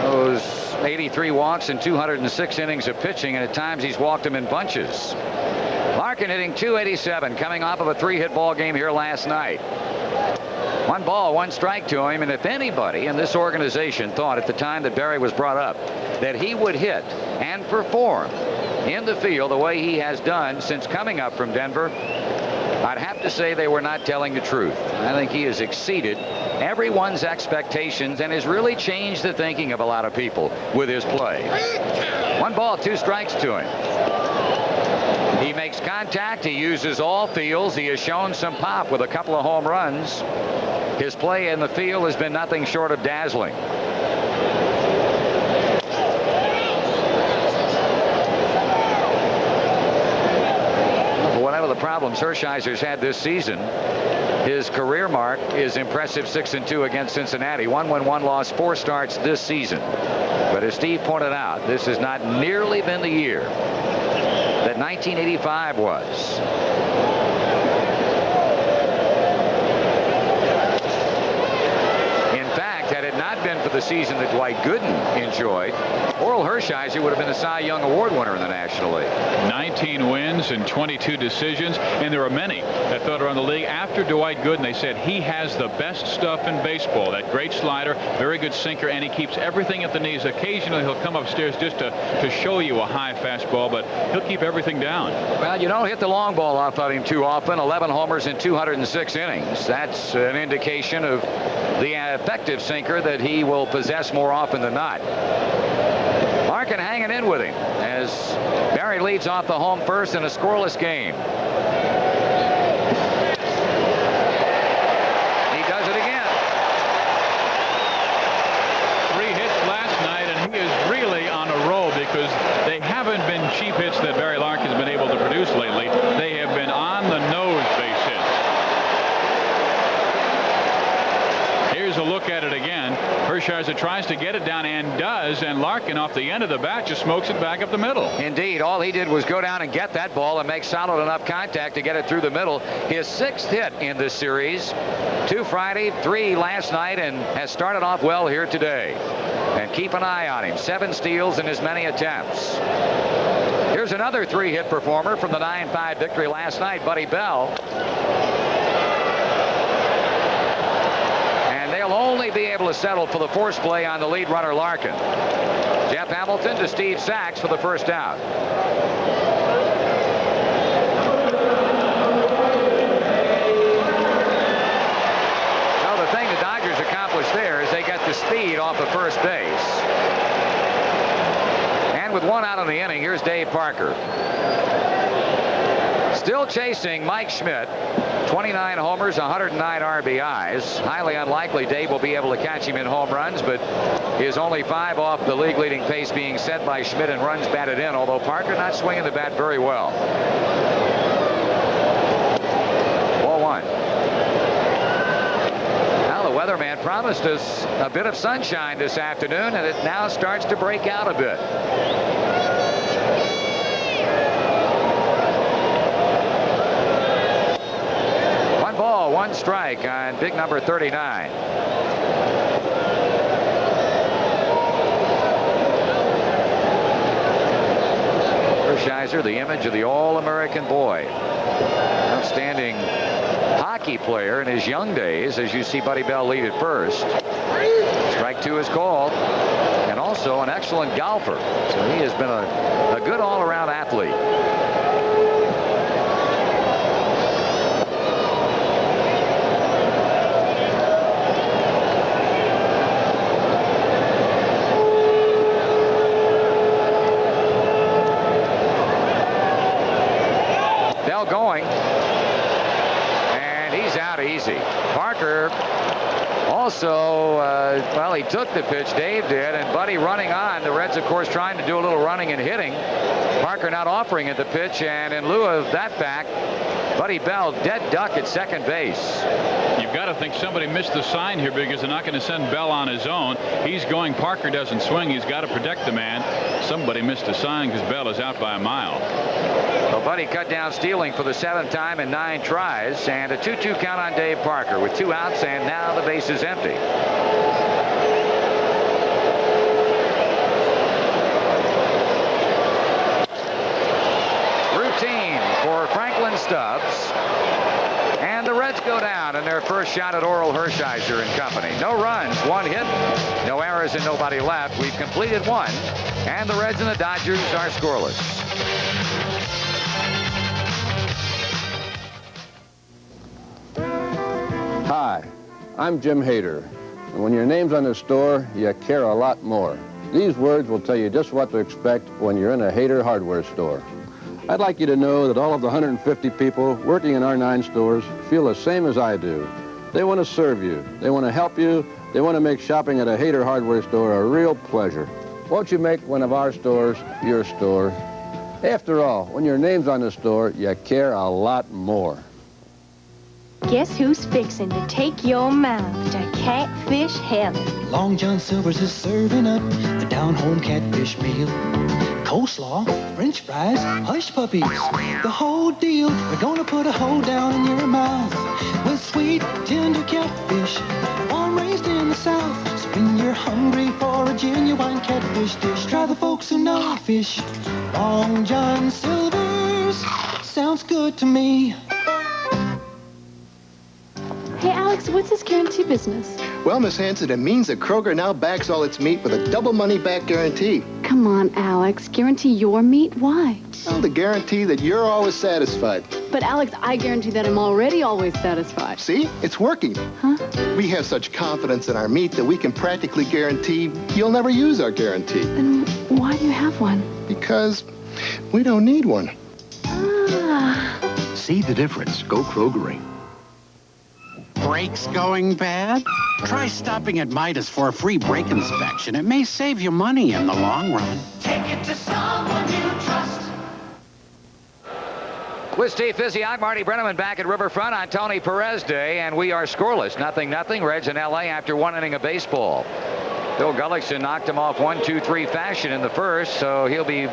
Those 83 walks and 206 innings of pitching, and at times he's walked him in bunches. Larkin hitting .287, coming off of a 3-hit ball game here last night. 1 ball, 1 strike to him, and if anybody in this organization thought at the time that Barry was brought up that he would hit and perform in the field the way he has done since coming up from Denver, I'd have to say they were not telling the truth. I think he has exceeded everyone's expectations and has really changed the thinking of a lot of people with his play. 1 ball, 2 strikes to him. He makes contact. He uses all fields. He has shown some pop with a couple of home runs. His play in the field has been nothing short of dazzling. Whatever the problems Hershiser's had this season, his career mark is impressive 6-2 against Cincinnati. 1-1 loss, 4 starts this season. But as Steve pointed out, this has not nearly been the year that 1985 was. In fact, had it not been for of the season that Dwight Gooden enjoyed, Oral Hershiser would have been the Cy Young Award winner in the National League. 19 wins and 22 decisions, and there are many that thought around the league after Dwight Gooden. They said he has the best stuff in baseball. That great slider, very good sinker, and he keeps everything at the knees. Occasionally he'll come upstairs just to show you a high fastball, but he'll keep everything down. Well, you don't hit the long ball off of him too often. 11 homers in 206 innings. That's an indication of the effective sinker that he will possess more often than not. Larkin hanging in with him as Barry leads off the home first in a scoreless game. He does it again. 3 hits last night, and he is really on a roll because they haven't been cheap hits that Barry Larkin's been able to produce lately. They have been on the nose base hits. Here's a look at it again. Hershiser tries to get it down and does, and Larkin off the end of the bat just smokes it back up the middle. Indeed, all he did was go down and get that ball and make solid enough contact to get it through the middle. His 6th hit in this series. 2 Friday, 3 last night, and has started off well here today. And keep an eye on him. 7 steals in as many attempts. Here's another 3-hit performer from the 9-5 victory last night, Buddy Bell. They'll only be able to settle for the force play on the lead runner Larkin. Jeff Hamilton to Steve Sachs for the first out. Well, the thing the Dodgers accomplished there is they got the speed off of first base. And with 1 out in the inning, here's Dave Parker. Still chasing Mike Schmidt. 29 homers, 109 RBIs. Highly unlikely Dave will be able to catch him in home runs, but he is only 5 off the league-leading pace being set by Schmidt in runs batted in, although Parker not swinging the bat very well. Ball 1. Now the weatherman promised us a bit of sunshine this afternoon, and it now starts to break out a bit. 1 strike on big number 39. Hershiser, the image of the All-American boy. Outstanding hockey player in his young days, as you see Buddy Bell lead at first. Strike 2 is called. And also an excellent golfer. So he has been a good all-around athlete. Going, and he's out easy. Parker also, well, he took the pitch, Dave did, and Buddy running on. The Reds, of course, trying to do a little running and hitting. Parker not offering it the pitch, and in lieu of that fact, Buddy Bell dead duck at second base. You've got to think somebody missed the sign here because they're not going to send Bell on his own. He's going. Parker doesn't swing. He's got to protect the man. Somebody missed a sign because Bell is out by a mile. Well, Buddy cut down stealing for the 7th time in 9 tries, and a 2-2 count on Dave Parker with 2 outs, and now the base is empty. Routine for Franklin Stubbs. And the Reds go down in their first shot at Oral Hershiser and company. No runs, 1 hit, no errors, and nobody left. We've completed 1, and the Reds and the Dodgers are scoreless. Hi, I'm Jim Hader, and when your name's on the store, you care a lot more. These words will tell you just what to expect when you're in a Hader hardware store. I'd like you to know that all of the 150 people working in our 9 stores feel the same as I do. They want to serve you, they want to help you, they want to make shopping at a Hader hardware store a real pleasure. Won't you make one of our stores your store? After all, when your name's on the store, you care a lot more. Guess who's fixing to take your mouth to catfish heaven? Long John Silver's is serving up the down-home catfish meal. Coleslaw, French fries, hush puppies, the whole deal. We're gonna put a hole down in your mouth with sweet, tender catfish, all raised in the South. So when you're hungry for a genuine catfish dish, try the folks who know fish. Long John Silver's sounds good to me. Hey, Alex, what's this guarantee business? Well, Miss Hanson, it means that Kroger now backs all its meat with a double money-back guarantee. Come on, Alex. Guarantee your meat? Why? Well, the guarantee that you're always satisfied. But, Alex, I guarantee that I'm already always satisfied. See? It's working. Huh? We have such confidence in our meat that we can practically guarantee you'll never use our guarantee. Then why do you have one? Because we don't need one. Ah. See the difference. Go Krogering. Brakes going bad? Try stopping at Midas for a free brake inspection. It may save you money in the long run. Take it to someone you trust. With Steve Physiak, Marty Brenneman back at Riverfront on Tony Perez Day, and we are scoreless. 0-0. Reds in L.A. after 1 inning of baseball. Bill Gullickson knocked him off 1-2-3 fashion in the first, so he'll be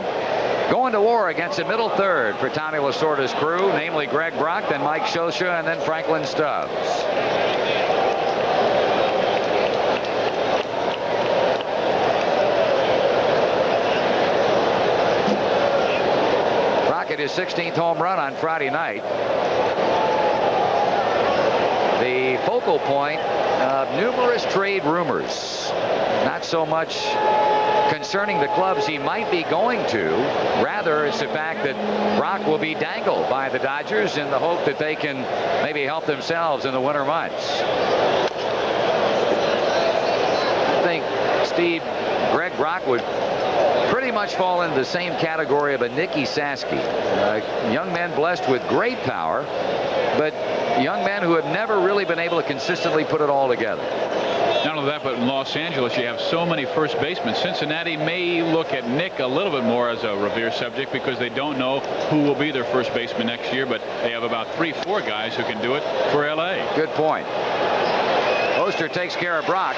going to war against the middle third for Tommy Lasorda's crew, namely Greg Brock, then Mike Scioscia, and then Franklin Stubbs. Brock hit his 16th home run on Friday night. The focal point of numerous trade rumors. Not so much concerning the clubs he might be going to. Rather, it's the fact that Brock will be dangled by the Dodgers in the hope that they can maybe help themselves in the winter months. I think, Steve, Greg Brock would pretty much fall into the same category of a Nicky Saski. Young men blessed with great power, but young men who have never really been able to consistently put it all together. Not only that, but in Los Angeles, you have so many first basemen. Cincinnati may look at Nick a little bit more as a revered subject because they don't know who will be their first baseman next year, but they have about 3-4 guys who can do it for L.A. Good point. Oster takes care of Brock.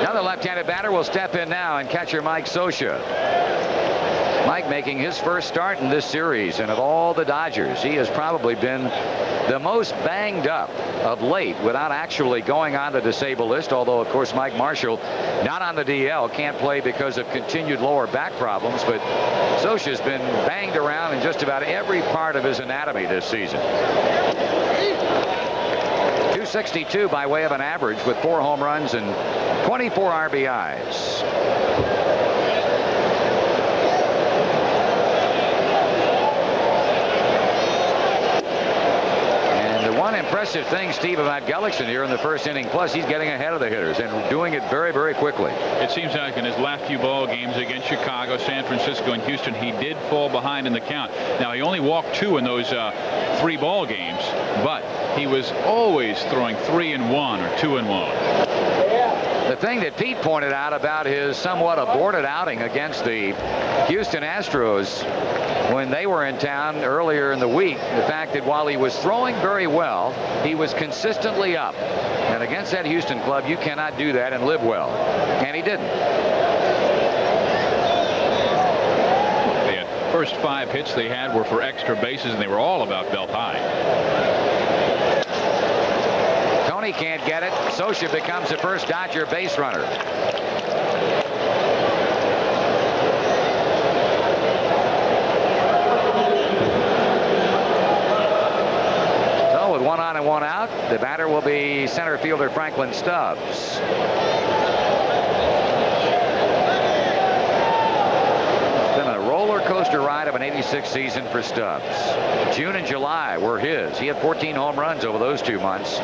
Another left-handed batter will step in now, and catcher Mike Scioscia. Mike making his first start in this series, and of all the Dodgers, he has probably been the most banged up of late without actually going on the disabled list, although, of course, Mike Marshall, not on the DL, can't play because of continued lower back problems, but Scioscia's been banged around in just about every part of his anatomy this season. 262 by way of an average with 4 home runs and 24 RBIs. One impressive thing, Steve, about Gullickson here in the first inning, plus he's getting ahead of the hitters and doing it very, very quickly. It seems like in his last few ball games against Chicago, San Francisco, and Houston, he did fall behind in the count. Now, he only walked 2 in those 3 ball games, but he was always throwing 3-1 or 2-1. The thing that Pete pointed out about his somewhat aborted outing against the Houston Astros when they were in town earlier in the week, the fact that while he was throwing very well, he was consistently up. And against that Houston club, you cannot do that and live well. And he didn't. The first 5 hits they had were for extra bases, and they were all about belt high. Tony can't get it. Scioscia becomes the first Dodger base runner. So with 1 on and 1 out, the batter will be center fielder Franklin Stubbs. Roller coaster ride of an '86 season for Stubbs. June and July were his. He had 14 home runs over those 2 months.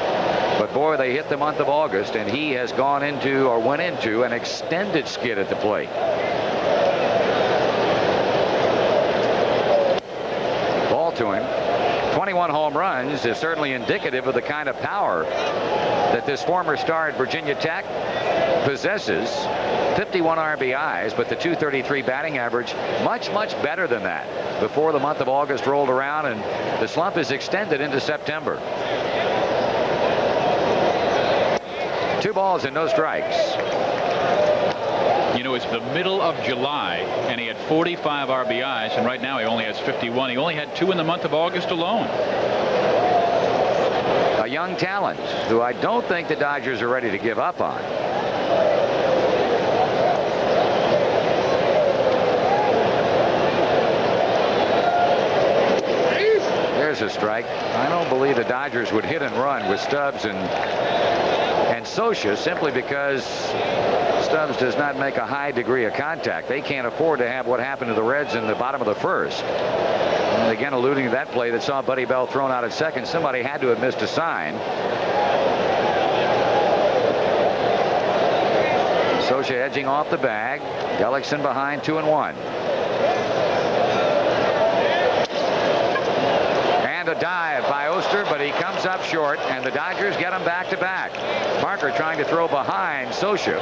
But boy, they hit the month of August, and he has gone into or went into an extended skid at the plate. Ball to him. 21 home runs is certainly indicative of the kind of power that this former star at Virginia Tech possesses. 51 RBIs, but the .233 batting average, much, much better than that before the month of August rolled around, and the slump is extended into September. 2 balls and no strikes. You know, it's the middle of July, and he had 45 RBIs, and right now he only has 51. He only had 2 in the month of August alone. a young talent who I don't think the Dodgers are ready to give up on. There's a strike. I don't believe the Dodgers would hit and run with Stubbs and Socia simply because Stubbs does not make a high degree of contact. They can't afford to have what happened to the Reds in the bottom of the first. And again, alluding to that play that saw Buddy Bell thrown out at second, somebody had to have missed a sign. Socia edging off the bag. Gullickson behind 2-1. And a dive by Oster, but he comes up short, and the Dodgers get him back-to-back. Parker trying to throw behind Socia.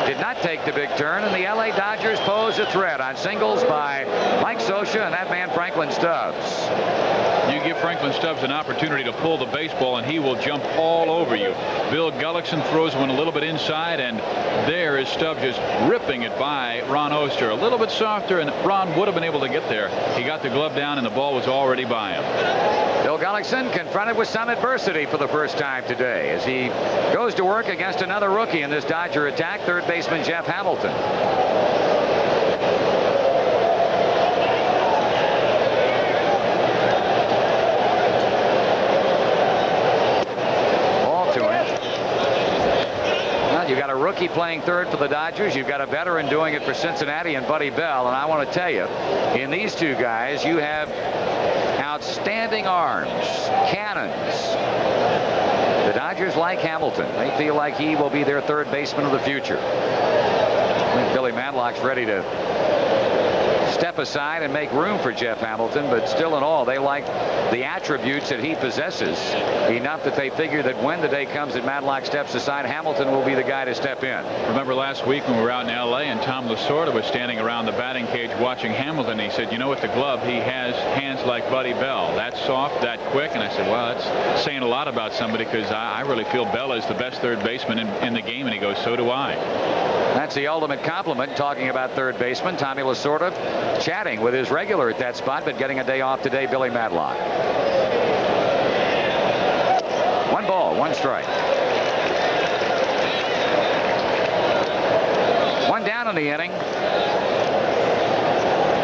Did not take the big turn, and the LA Dodgers pose a threat on singles by Mike Socia and that man Franklin Stubbs. You give Franklin Stubbs an opportunity to pull the baseball, and he will jump all over you. Bill Gullickson throws one a little bit inside, and there is Stubbs just ripping it by Ron Oster. A little bit softer, and Ron would have been able to get there. He got the glove down, and the ball was already by him. Bill Gullickson confronted with some adversity for the first time today as he goes to work against another rookie in this Dodger attack, third baseman Jeff Hamilton. You've got a rookie playing third for the Dodgers. You've got a veteran doing it for Cincinnati and Buddy Bell. And I want to tell you, in these two guys, you have outstanding arms, cannons. The Dodgers like Hamilton. They feel like he will be their third baseman of the future. I think Billy Madlock's ready to step aside and make room for Jeff Hamilton, but still in all, they like the attributes that he possesses enough that they figure that when the day comes that Madlock steps aside, Hamilton will be the guy to step in. Remember last week when we were out in L.A. and Tom Lasorda was standing around the batting cage watching Hamilton. He said, you know, with the glove, he has hands like Buddy Bell. That soft, that quick. And I said, well, that's saying a lot about somebody, because I really feel Bell is the best third baseman in the game. And he goes, so do I. That's the ultimate compliment. Talking about third baseman, Tommy Lasorda chatting with his regular at that spot, but getting a day off today, Billy Madlock. 1 ball, 1 strike. 1 down in the inning.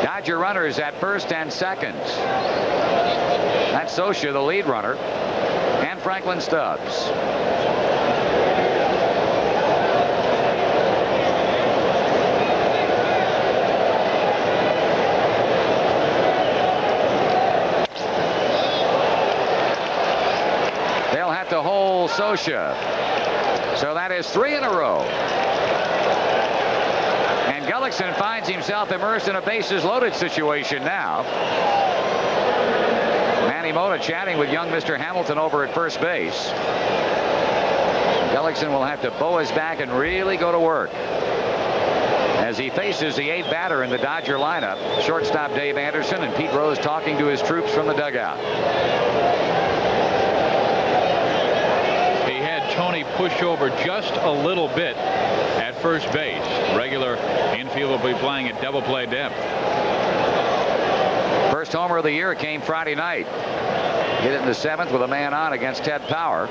Dodger runners at first and second. That's Socia, the lead runner, and Franklin Stubbs. To hold Socia. So that is 3 in a row. And Gullickson finds himself immersed in a bases loaded situation now. Manny Mota chatting with young Mr. Hamilton over at first base. Gullickson will have to bow his back and really go to work as he faces the 8th batter in the Dodger lineup, shortstop Dave Anderson, and Pete Rose talking to his troops from the dugout. Tony push over just a little bit at first base. Regular infield will be playing at double play depth. First homer of the year came Friday night. Hit it in the 7th with a man on against Ted Power.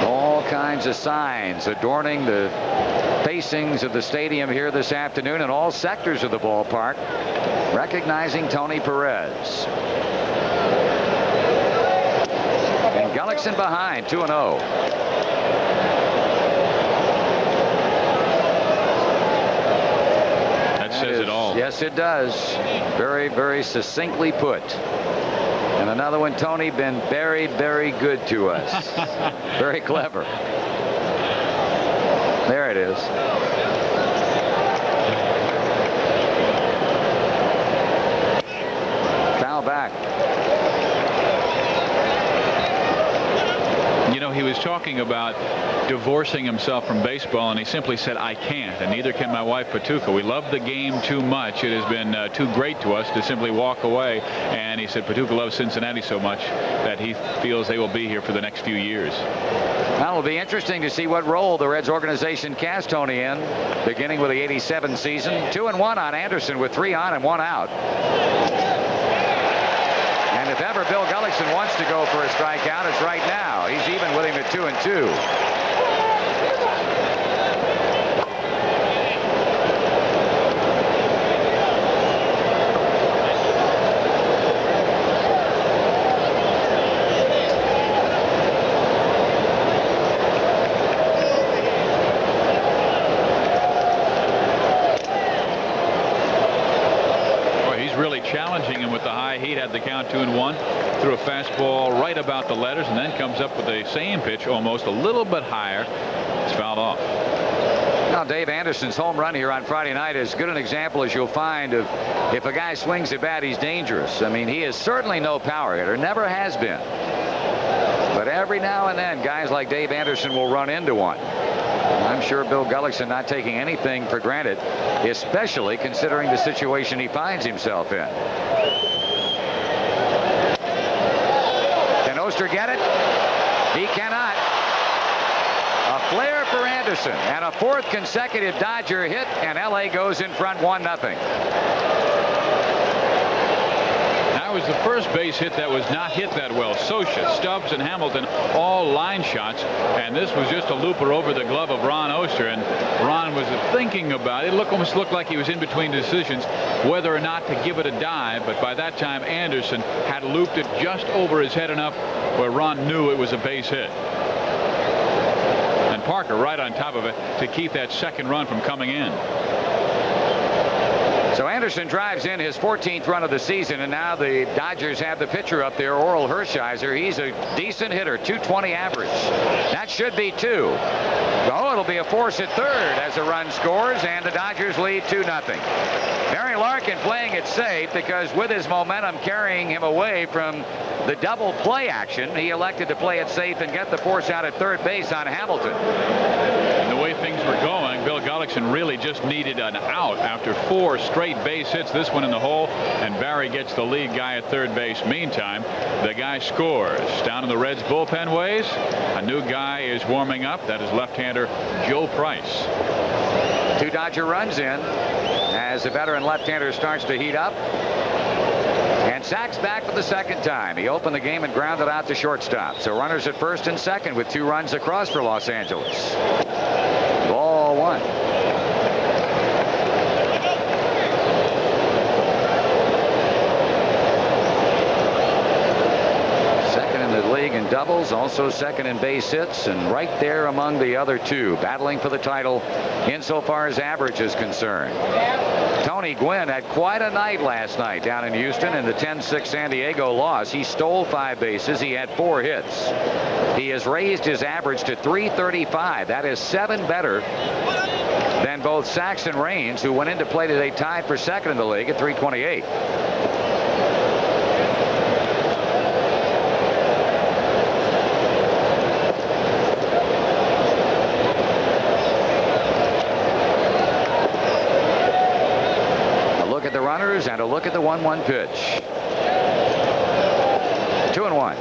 All kinds of signs adorning the facings of the stadium here this afternoon, and all sectors of the ballpark recognizing Tony Perez. And Gullickson behind, 2-0. That says it all. Yes, it does. Very, very succinctly put. And another one, Tony, been very, very good to us. Very clever. There it is. Foul back. You know, he was talking about divorcing himself from baseball, and he simply said, I can't, and neither can my wife, Patuca. We love the game too much. It has been too great to us to simply walk away. And he said Patuca loves Cincinnati so much that he feels they will be here for the next few years. Well, it'll be interesting to see what role the Reds organization casts Tony in, beginning with the '87 season. 2-1 on Anderson with 3 on and 1 out. And if ever Bill Gullickson wants to go for a strikeout, it's right now. He's even with him at 2-2. Challenging him with the high heat, had the count 2-1, threw a fastball right about the letters, and then comes up with the same pitch almost a little bit higher. It's fouled off. Now, Dave Anderson's home run here on Friday night is as good an example as you'll find of if a guy swings at bat, he's dangerous. I mean, he is certainly no power hitter, never has been. But every now and then, guys like Dave Anderson will run into one. I'm sure Bill Gullickson not taking anything for granted, especially considering the situation he finds himself in. Can Oster get it? He cannot. A flare for Anderson and a 4th consecutive Dodger hit, and LA goes in front 1-0. That was the first base hit that was not hit that well. Socha, Stubbs, and Hamilton all line shots, and this was just a looper over the glove of Ron Oster, and Ron was thinking about it. Almost looked like he was in between decisions whether or not to give it a dive, but by that time Anderson had looped it just over his head enough where Ron knew it was a base hit. And Parker right on top of it to keep that second run from coming in. So Anderson drives in his 14th run of the season, and now the Dodgers have the pitcher up there, Oral Hershiser. He's a decent hitter, 220 average. That should be 2. Oh, it'll be a force at third as a run scores, and the Dodgers lead 2-0. Barry Larkin playing it safe because with his momentum carrying him away from the double play action, he elected to play it safe and get the force out at third base on Hamilton. And the way things were going, Bill Gullickson really just needed an out after 4 straight base hits, this one in the hole, and Barry gets the lead guy at third base. Meantime, the guy scores. Down in the Reds bullpen ways, a new guy is warming up. That is left-hander Joe Price. 2 Dodger runs in as the veteran left-hander starts to heat up. And Sachs back for the second time. He opened the game and grounded out to shortstop. So runners at first and second with 2 runs across for Los Angeles. Ball 1. Second in the league in doubles, also second in base hits, and right there among the other 2, battling for the title insofar as average is concerned. Tony Gwynn had quite a night last night down in Houston in the 10-6 San Diego loss. He stole 5 bases. He had 4 hits. He has raised his average to .335. That is 7 better than both Sachs and Raines, who went into play today tied for second in the league at .328. Runners and a look at the 1-1 pitch. 2-1.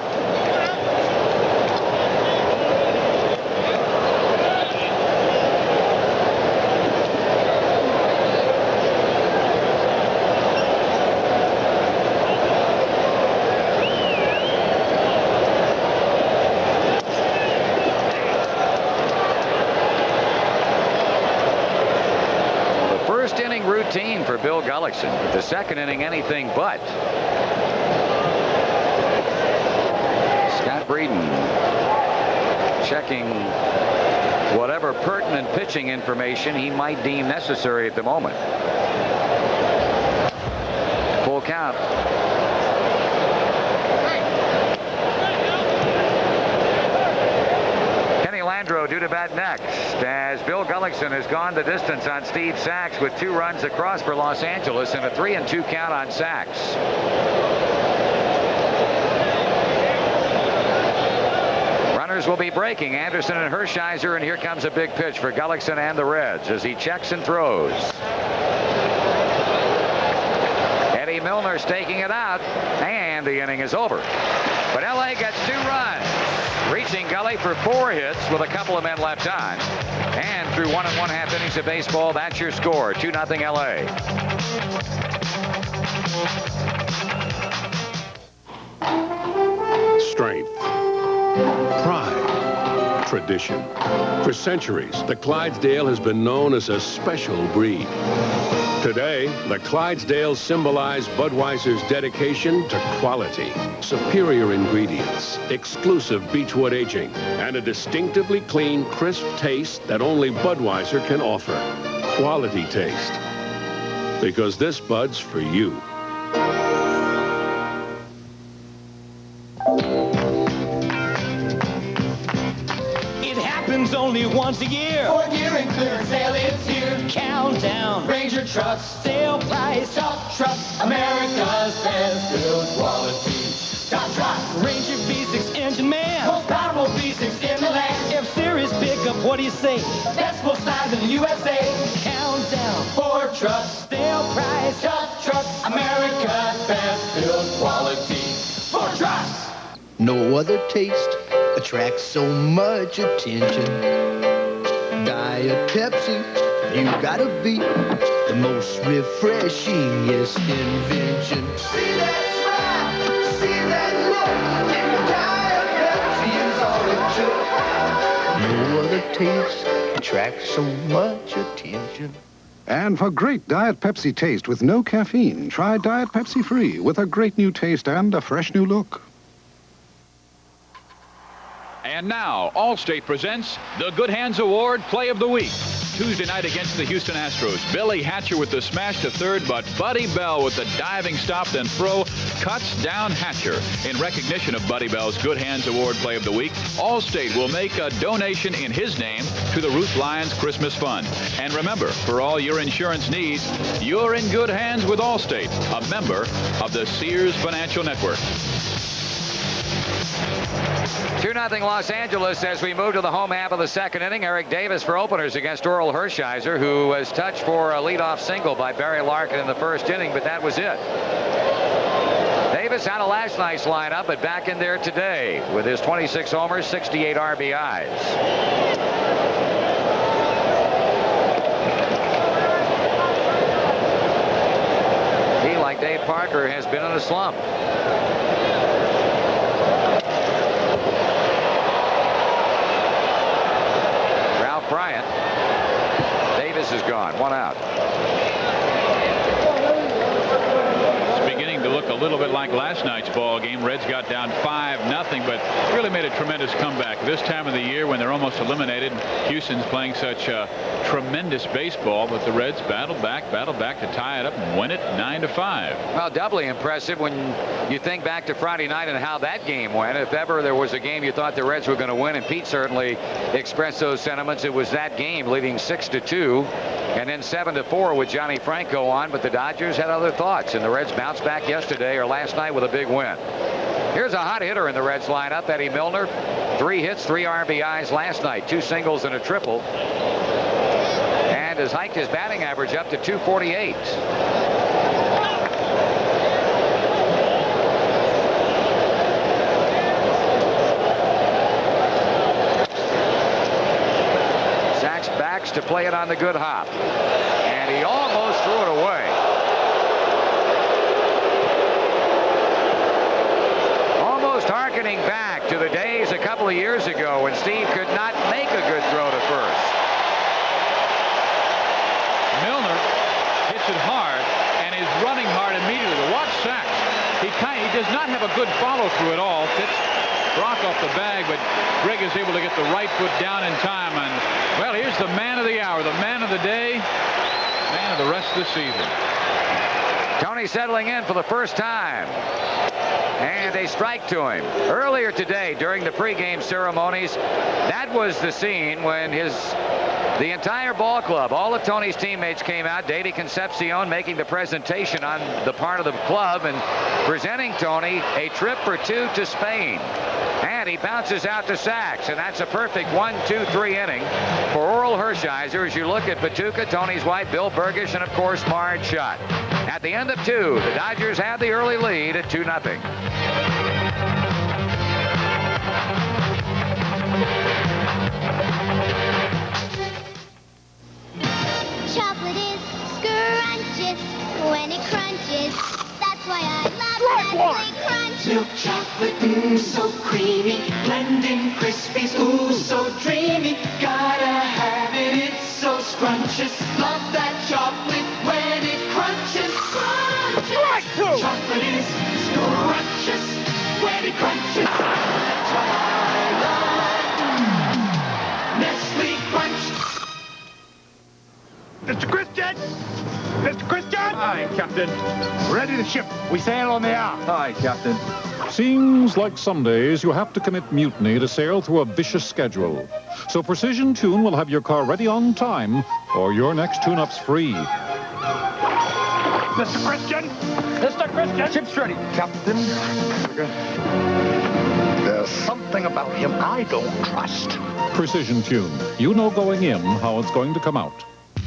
Routine for Bill Gullickson. The second inning, anything but. Scott Breeden checking whatever pertinent pitching information he might deem necessary at the moment. Full count. Landreau due to bat next as Bill Gullickson has gone the distance on Steve Sachs with 2 runs across for Los Angeles and a 3-2 count on Sachs. runners will be breaking. Anderson and Hershiser, and here comes a big pitch for Gullickson and the Reds as he checks and throws. Eddie Milner's taking it out, and the inning is over. But L.A. gets 2 runs, reaching Gully for 4 hits with a couple of men left on. And through 1 1/2 innings of baseball, that's your score, 2-0 L.A. Strength, pride, tradition. For centuries, the Clydesdale has been known as a special breed. Today, the Clydesdales symbolize Budweiser's dedication to quality, superior ingredients, exclusive beechwood aging, and a distinctively clean, crisp taste that only Budweiser can offer. Quality taste. Because this Bud's for you. It happens only once a year. Ford year and clearance sale is here. Countdown. Ranger trucks, Sale price. top trucks, America's best built quality. Top truck, Ranger V6 engine man. most powerful V6 in the land. F-Series pickup, what do you say? Best full size in the USA. Countdown. Ford trucks, Sale price. top trucks, America's best built quality. Ford trucks. No other taste attracts so much attention. Diet Pepsi, you gotta be the most refreshingest invention. See that smile, see that look. Diet Pepsi is all it took. No other taste attracts so much attention. And for great Diet Pepsi taste with no caffeine, try Diet Pepsi Free with a great new taste and a fresh new look. And now, Allstate presents the Good Hands Award Play of the Week. Tuesday night against the Houston Astros, Billy Hatcher with the smash to third, but Buddy Bell with the diving stop then throw cuts down Hatcher. In recognition of Buddy Bell's Good Hands Award Play of the Week, Allstate will make a donation in his name to the Ruth Lyons Christmas Fund. And remember, for all your insurance needs, you're in good hands with Allstate, a member of the Sears Financial Network. 2-0 Los Angeles as we move to the home half of the second inning. Eric Davis for openers against Oral Hershiser, who was touched for a leadoff single by Barry Larkin in the first inning, but that was it. Davis out of last night's lineup, but back in there today with his 26 homers, 68 RBIs. He, like Dave Parker, has been in a slump. Bryant. Davis is gone. 1 out. It's beginning to look a little bit like last night's ball game. Reds got down 5-0, but really made a tremendous comeback this time of the year when they're almost eliminated. Houston's playing such tremendous baseball, but the Reds battled back to tie it up and win it 9-5. Well, doubly impressive when you think back to Friday night and how that game went. If ever there was a game you thought the Reds were going to win, and Pete certainly expressed those sentiments, it was that game, leading 6-2, and then 7-4 with Johnny Franco on. But the Dodgers had other thoughts, and the Reds bounced back yesterday or last night with a big win. Here's a hot hitter in the Reds lineup, Eddie Milner. 3 hits, 3 RBIs last night, 2 singles and a triple, and has hiked his batting average up to 248. Sachs backs to play it on the good hop, and he almost threw it away. Harkening back to the days a couple of years ago when Steve could not make a good throw to first. Milner hits it hard and is running hard immediately. Watch Sachs. He does not have a good follow through at all. Fits Brock off the bag, but Greg is able to get the right foot down in time. And well, here's the man of the hour, the man of the day, man of the rest of the season. Tony settling in for the first time. And a strike to him. Earlier today, during the pregame ceremonies, that was the scene when the entire ball club, all of Tony's teammates came out. Davey Concepcion making the presentation on the part of the club and presenting Tony a trip for 2 to Spain. And he bounces out to Sachs, and that's a perfect 1-2-3 inning for Oral Hershiser as you look at Patuka, Tony's wife, Bill Burgish, and of course Marge Schott. At the end of 2, the Dodgers have the early lead at 2-0. Chocolate is scrumptious when it crunches. That's why I love Nestle Crunch. Milk chocolate, so creamy. Blending Krispies, so dreamy. Gotta have it, it's so scrumptious. Love that chocolate when it crunches. Scrumptious. Chocolate is scrumptious when it crunches. That's why I love Nestle Crunch. Mr. Christian! Mr. Christian! Aye, Captain. Ready to ship. We sail on the hour. Aye, Captain. Seems like some days you have to commit mutiny to sail through a vicious schedule. So Precision Tune will have your car ready on time, or your next tune-up's free. Mr. Christian! Mr. Christian! Ship's ready, Captain. There's something about him I don't trust. Precision Tune. You know going in how it's going to come out.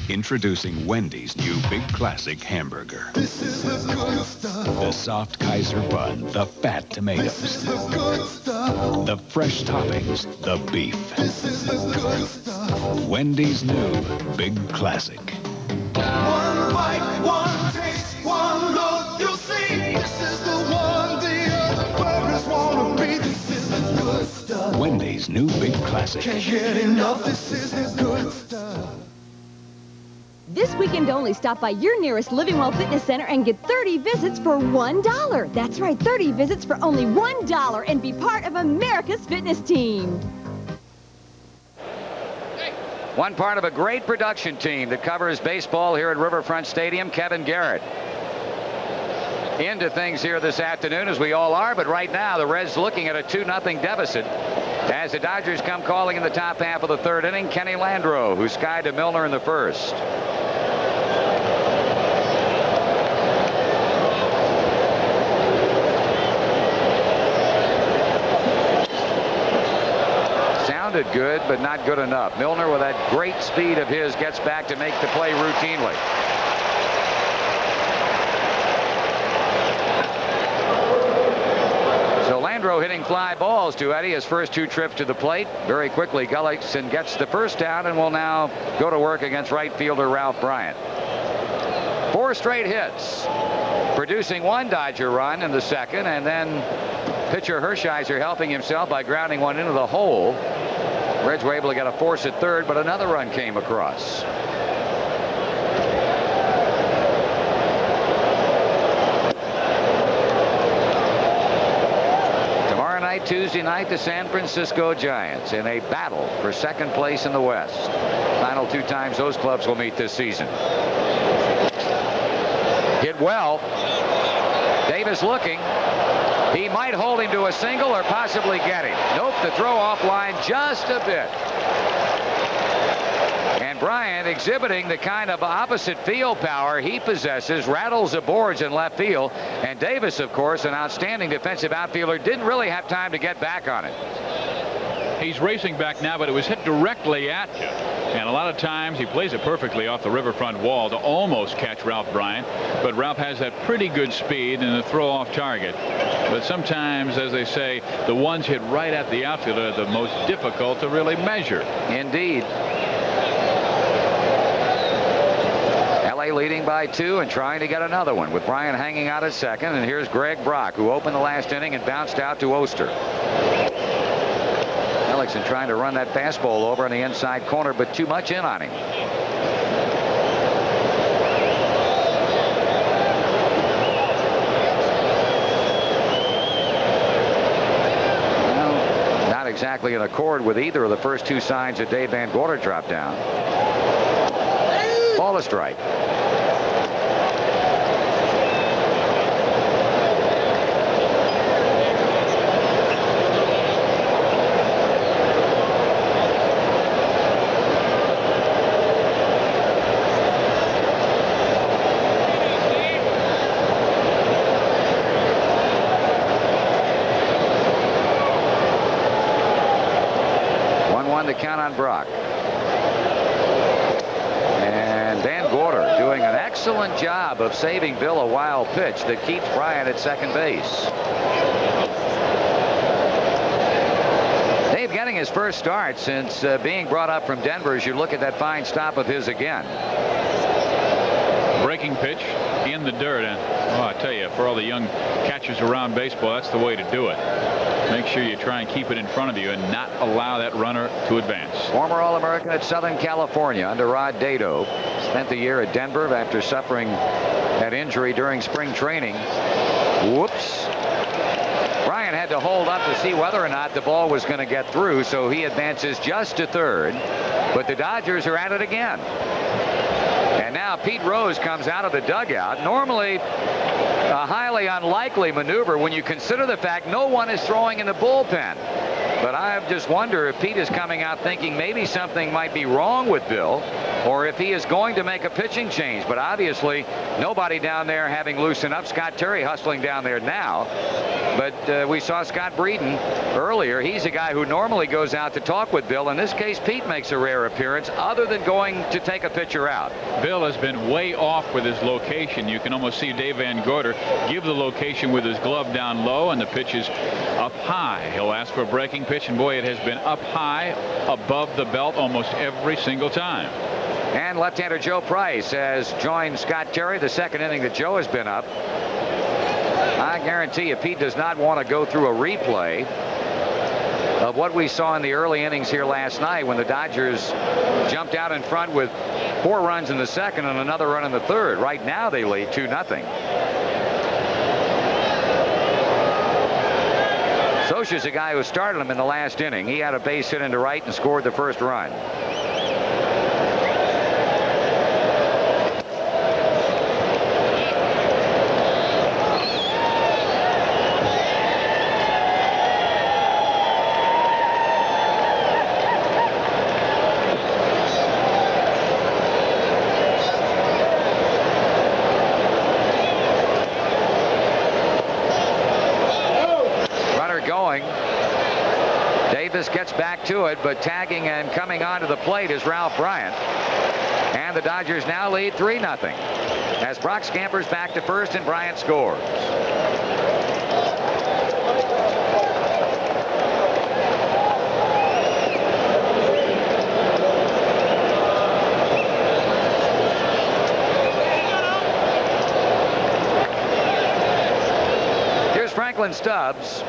Introducing Wendy's new Big Classic hamburger. This is the good stuff. The soft Kaiser bun, the fat tomatoes. This is the good stuff. The fresh toppings, the beef. This is the good stuff. Wendy's new Big Classic. One bite, one taste, one look, you'll see. This is the one the other burgers want to be. This is the good stuff. Wendy's new Big Classic. Can't get enough. This is the good stuff. This weekend only, stop by your nearest Living Well Fitness Center and get 30 visits for $1. That's right, 30 visits for only $1 and be part of America's fitness team. One part of a great production team that covers baseball here at Riverfront Stadium, Kevin Garrett. Into things here this afternoon, as we all are, but right now the Reds looking at a 2-0 deficit as the Dodgers come calling in the top half of the 3rd inning. Kenny Landreau, who skied to Milner in the 1st. Sounded good, but not good enough. Milner, with that great speed of his, gets back to make the play routinely. Landreau hitting fly balls to Eddie his first 2 trips to the plate. Very quickly, Gullickson gets the first down and will now go to work against right fielder Ralph Bryant. 4 straight hits, producing 1 Dodger run in the 2nd, and then pitcher Hershiser helping himself by grounding one into the hole. Reds were able to get a force at 3rd, but another run came across. Tuesday night, the San Francisco Giants in a battle for 2nd place in the West. Final 2 times those clubs will meet this season. Hit well. Davis looking. He might hold him to a single or possibly get him. Nope, the throw off line just a bit. And Bryant, exhibiting the kind of opposite field power he possesses, rattles the boards in left field. And Davis, of course, an outstanding defensive outfielder, didn't really have time to get back on it. He's racing back now, but it was hit directly at him. And a lot of times he plays it perfectly off the riverfront wall to almost catch Ralph Bryant. But Ralph has that pretty good speed and a throw off target. But sometimes, as they say, the ones hit right at the outfielder are the most difficult to really measure. Indeed. Leading by 2 and trying to get another one with Bryant hanging out at 2nd. And here's Greg Brock, who opened the last inning and bounced out to Oster. Ellickson trying to run that fastball over on the inside corner, but too much in on him. Well, not exactly in accord with either of the first 2 signs that Dave Van Gorder dropped down. Ball a strike. 1 to count on Brock. And Van Gorder doing an excellent job of saving Bill a wild pitch that keeps Bryant at second base. Dave getting his first start since being brought up from Denver as you look at that fine stop of his again. Breaking pitch in the dirt, and I tell you, for all the young catchers around baseball, that's the way to do it. Make sure you try and keep it in front of you and not allow that runner to advance. Former All-American at Southern California under Rod Dado. Spent the year at Denver after suffering that injury during spring training. Whoops. Bryant had to hold up to see whether or not the ball was going to get through, so he advances just to third. But the Dodgers are at it again. And now Pete Rose comes out of the dugout. Normally a highly unlikely maneuver when you consider the fact no one is throwing in the bullpen. But I just wonder if Pete is coming out thinking maybe something might be wrong with Bill, or if he is going to make a pitching change. But obviously nobody down there having loosened up. Scott Terry hustling down there now. But we saw Scott Breeden earlier. He's a guy who normally goes out to talk with Bill. In this case, Pete makes a rare appearance other than going to take a pitcher out. Bill has been way off with his location. You can almost see Dave Van Gorder give the location with his glove down low, and the pitch is up high. He'll ask for a breaking pitch, and boy, it has been up high above the belt almost every single time. And left-hander Joe Price has joined Scott Terry the second inning that Joe has been up. I guarantee you Pete does not want to go through a replay of what we saw in the early innings here last night when the Dodgers jumped out in front with 4 runs in the second and another run in the third. Right now they lead 2-0. Scioscia's a guy who started him in the last inning. He had a base hit into right and scored the first run. Gets back to it, but tagging and coming onto the plate is Ralph Bryant. And the Dodgers now lead 3-0 as Brock scampers back to first and Bryant scores. Here's Franklin Stubbs.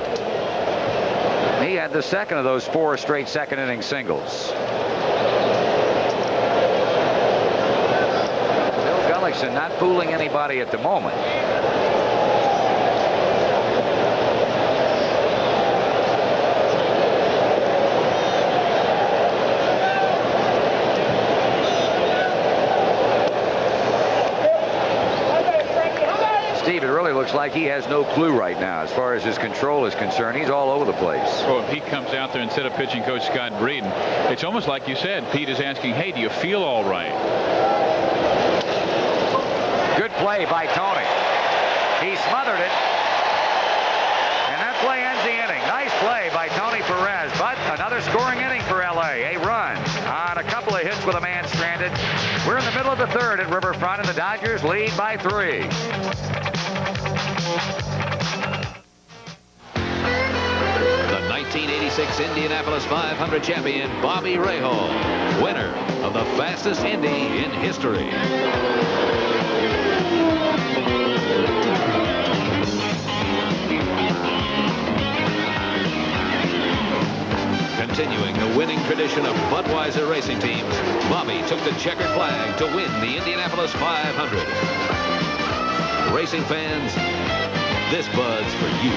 He had the second of those 4 straight second inning singles. Bill Gullickson not fooling anybody at the moment. Steve, it really looks like he has no clue right now as far as his control is concerned. He's all over the place. So if Pete comes out there instead of pitching coach Scott Breeden, it's almost like you said, Pete is asking, hey, do you feel all right? Good play by Tony. He smothered it. And that play ends the inning. Nice play by Tony Perez. But another scoring inning for L.A. A run on a couple of hits with a man stranded. We're in the middle of the third at Riverfront, and the Dodgers lead by 3. The 1986 Indianapolis 500 champion Bobby Rahal, winner of the fastest Indy in history. Continuing the winning tradition of Budweiser racing teams, Bobby took the checkered flag to win the Indianapolis 500. Racing fans, this Bud's for you.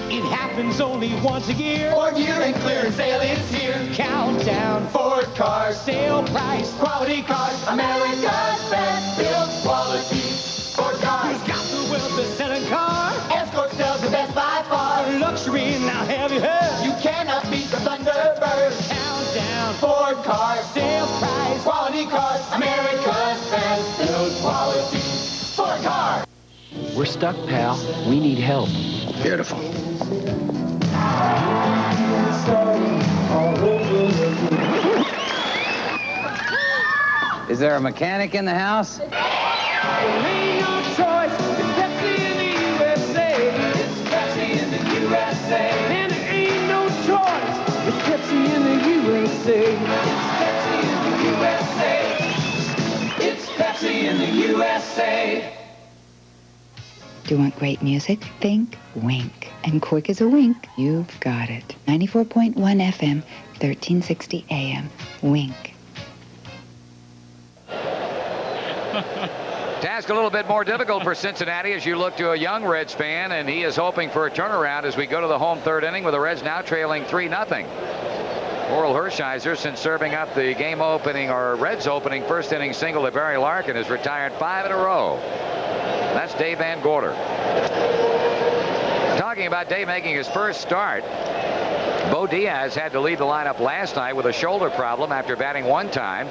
It happens only once a year. Ford year-end clearance sale is here. Countdown. Ford cars. Sale price. Quality cars. America's best built quality. Ford cars. Who's got the will to sell a car? Escort sells the best by far. Luxury, now have you heard? You cannot beat the Thunderbird. Countdown. Ford cars. Sale price. Quality cars. America's best built quality. Ford cars. We're stuck, pal. We need help. Beautiful. Is there a mechanic in the house? Ain't no choice. It's Pepsi in the USA. It's Pepsi in the USA. And there ain't no choice. It's Pepsi in the USA. It's Pepsi in the USA. It's Pepsi in the USA. Do you want great music? Think Wink. And quick as a wink, you've got it. 94.1 FM, 1360 AM. Wink. Task a little bit more difficult for Cincinnati as you look to a young Reds fan, and he is hoping for a turnaround as we go to the home third inning with the Reds now trailing 3-0. Oral Hershiser, since serving up the game opening or Reds opening first inning single to Barry Larkin, has retired 5 in a row. That's Dave Van Gorder. Talking about Dave making his first start, Bo Diaz had to lead the lineup last night with a shoulder problem after batting one time.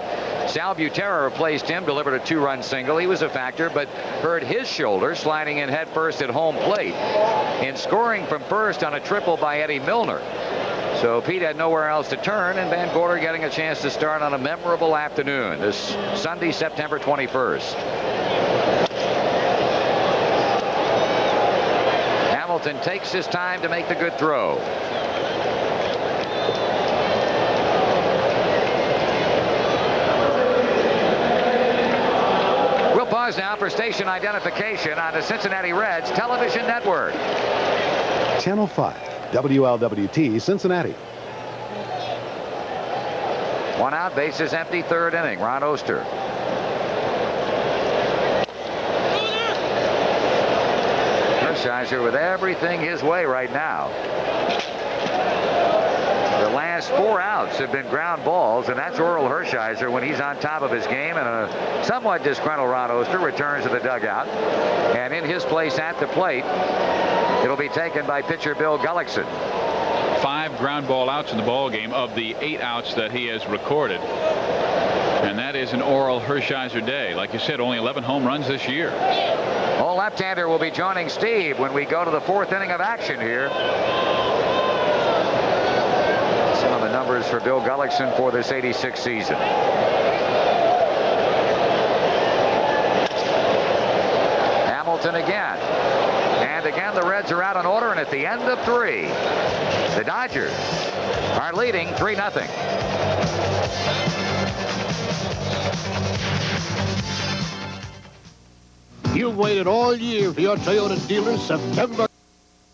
Sal Butera replaced him, delivered a 2-run single. He was a factor, but hurt his shoulder sliding in head first at home plate in scoring from first on a triple by Eddie Milner. So Pete had nowhere else to turn, and Van Gorder getting a chance to start on a memorable afternoon this Sunday, September 21st. Hamilton takes his time to make the good throw. We'll pause now for station identification on the Cincinnati Reds television network. Channel 5, WLWT, Cincinnati. One out, bases empty, third inning. Ron Oster. Hershiser with everything his way right now. The last 4 outs have been ground balls, and that's Oral Hershiser when he's on top of his game. And a somewhat disgruntled Ron Oster returns to the dugout. And in his place at the plate, it'll be taken by pitcher Bill Gullickson. 5 ground ball outs in the ball game of the 8 outs that he has recorded. And that is an Oral Hershiser day. Like you said, only 11 home runs this year. Old left-hander will be joining Steve when we go to the 4th inning of action here. Some of the numbers for Bill Gullickson for this 86 season. Hamilton again. And again, the Reds are out in order, and at the end of 3, the Dodgers are leading 3-0. You've waited all year for your Toyota dealer, September.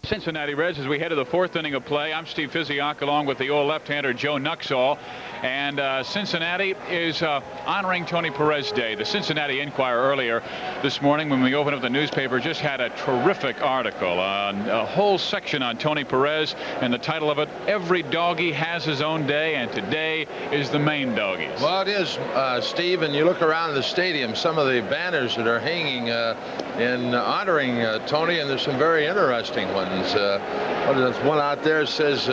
Cincinnati Reds as we head to the 4th inning of play. I'm Steve Physiak along with the old left-hander Joe Nuxall. And Cincinnati is honoring Tony Perez Day. The Cincinnati Enquirer earlier this morning when we opened up the newspaper just had a terrific article on a whole section on Tony Perez, and the title of it, Every Doggy Has His Own Day, and today is the main doggies. Well, it is, Steve, and you look around the stadium, some of the banners that are hanging in honoring Tony, and there's some very interesting ones. There's one out there that says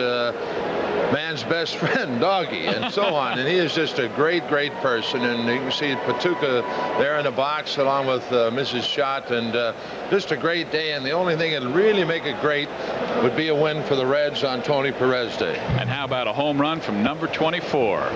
man's best friend, doggy, and so on. And he is just a great, great person. And you can see Patuca there in the box along with Mrs. Schott, and just a great day. And the only thing that would really make it great would be a win for the Reds on Tony Perez Day. And how about a home run from number 24?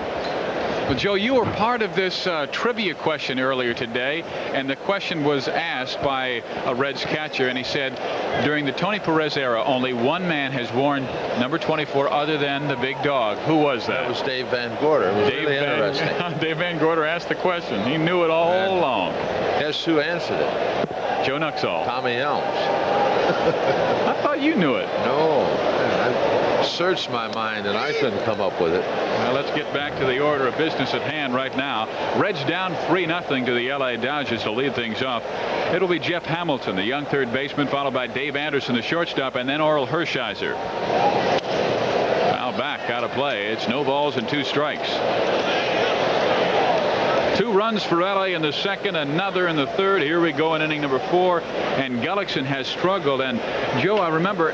Well, Joe, you were part of this trivia question earlier today, and the question was asked by a Reds catcher, and he said, during the Tony Perez era, only one man has worn number 24 other than the big dog. Who was that? That was Dave Van Gorder. It was really interesting. Dave Van Gorder asked the question. He knew it all along. Guess who answered it? Joe Nuxall. Tommy Elms. I thought you knew it. No. I searched my mind, and I couldn't come up with it. Well, let's get back to the order of business at hand right now. Reds down 3-0 to the LA Dodgers to lead things off. It'll be Jeff Hamilton, the young third baseman, followed by Dave Anderson, the shortstop, and then Oral Hershiser. Foul back, out of play. It's no balls and 2 strikes. 2 runs for LA in the second, another in the third. Here we go in inning number 4, and Gullickson has struggled. And Joe, I remember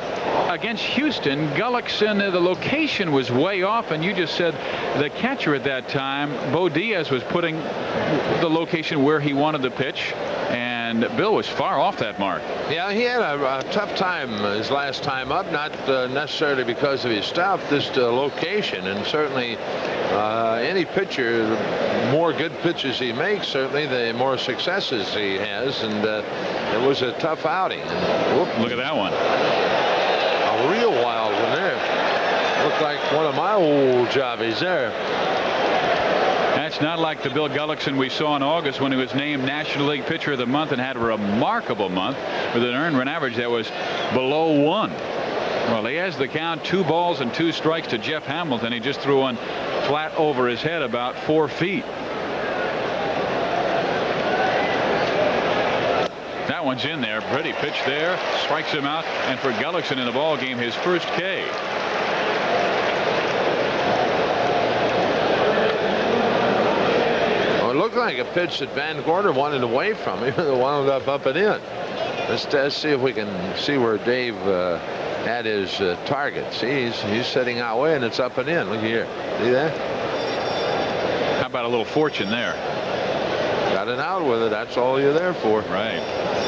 against Houston, Gullickson, the location was way off, and you just said the catcher at that time, Bo Diaz, was putting the location where he wanted the pitch, and And Bill was far off that mark. Yeah, he had a tough time his last time up, not necessarily because of his stuff, just location. And certainly any pitcher, the more good pitches he makes, certainly the more successes he has. And it was a tough outing. And, look at that one. A real wild one there. Looked like one of my old jobbies there. That's not like the Bill Gullickson we saw in August when he was named National League Pitcher of the Month and had a remarkable month with an earned run average that was below 1. Well, he has the count, 2 balls and 2 strikes to Jeff Hamilton. He just threw one flat over his head about 4 feet. That one's in there. Pretty pitch there. Strikes him out. And for Gullickson in the ball game, his first K. Well, it looked like a pitch that Van Gorder wanted away from him. It wound up and in. Let's see if we can see where Dave had his target. See, he's setting out way, and it's up and in. Look here. See that? How about a little fortune there? Got an out with it. That's all you're there for. Right.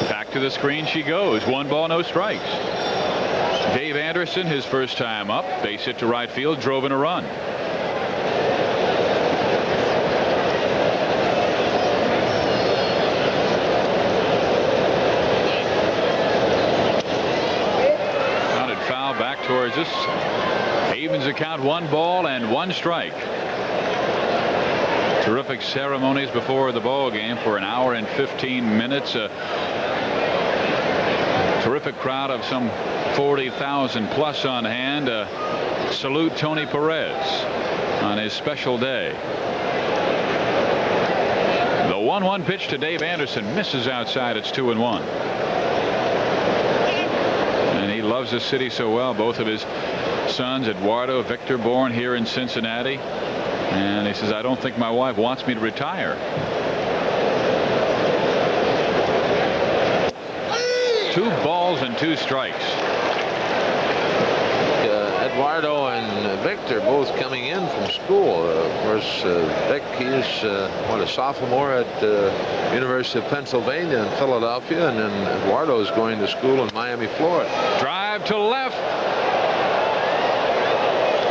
Back to the screen she goes. 1 ball, no strikes. Dave Anderson, his first time up, base hit to right field, drove in a run. Counted foul back towards us. Evens the count, 1 ball and 1 strike. Terrific ceremonies before the ball game for an hour and 15 minutes. A terrific crowd of some 40,000 plus on hand. Salute Tony Perez on his special day. The 1-1 pitch to Dave Anderson misses outside. It's 2-1. And he loves the city so well. Both of his sons, Eduardo, Victor, born here in Cincinnati. And he says, I don't think my wife wants me to retire. 2 balls and 2 strikes. Eduardo and Victor both coming in from school. Of course, Vic, he's a sophomore at University of Pennsylvania in Philadelphia, and then Eduardo is going to school in Miami, Florida. Drive to left.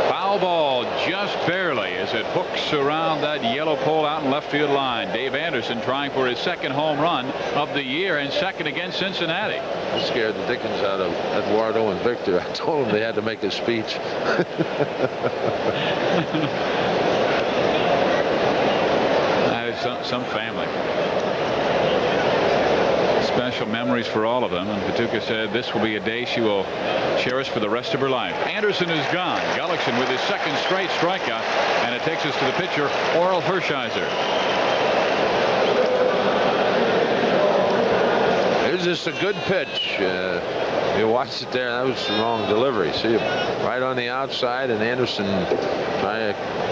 Foul ball just barely as it hooks around that yellow pole out in left field line. Dave Anderson trying for his 2nd home run of the year and 2nd against Cincinnati. It scared the dickens out of Eduardo and Victor. I told them they had to make a speech. That is some family. Special memories for all of them. And Patuka said this will be a day she will cherish for the rest of her life. Anderson is gone. Gullickson with his 2nd straight strikeout. And it takes us to the pitcher, Orel Hershiser. It was just a good pitch. You watched it there. That was the wrong delivery. See, right on the outside, and Anderson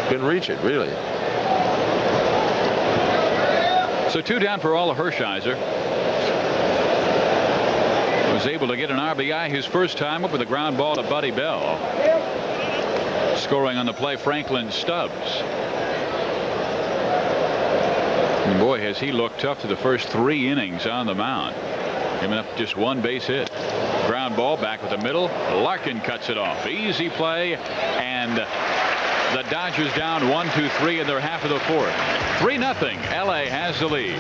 couldn't reach it, really. So 2 down for Orel Hershiser. Was able to get an RBI his first time up with a ground ball to Buddy Bell. Scoring on the play, Franklin Stubbs. And boy, has he looked tough to the first 3 innings on the mound. Giving up just 1 base hit. Ground ball back with the middle. Larkin cuts it off. Easy play, and the Dodgers down 1-2-3 in their half of the 4th. 3-0. LA has the lead.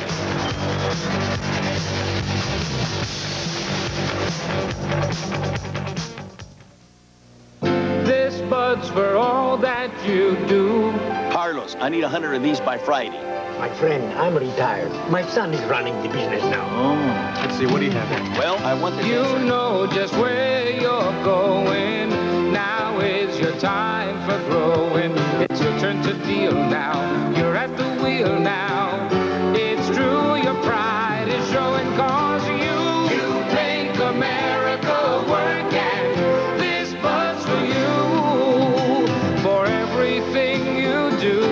This bud's for all that you do. Carlos, I need 100 of these by Friday. My friend, I'm retired. My son is running the business now. Oh. Let's see, what do you have here? Well, I want the You know just where you're going. Now is your time for growing. It's your turn to deal now. You're at the wheel now. It's true, your pride is showing, cause you make America work, and this bud's for you. For everything you do,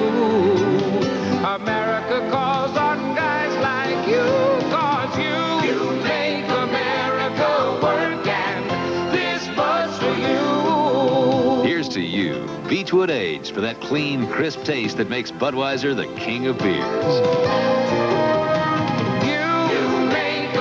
America calls on guys like you, cause you make America work, and this bud's for you. Here's to you, Beechwood Aged, for that clean, crisp taste that makes Budweiser the king of beers. You make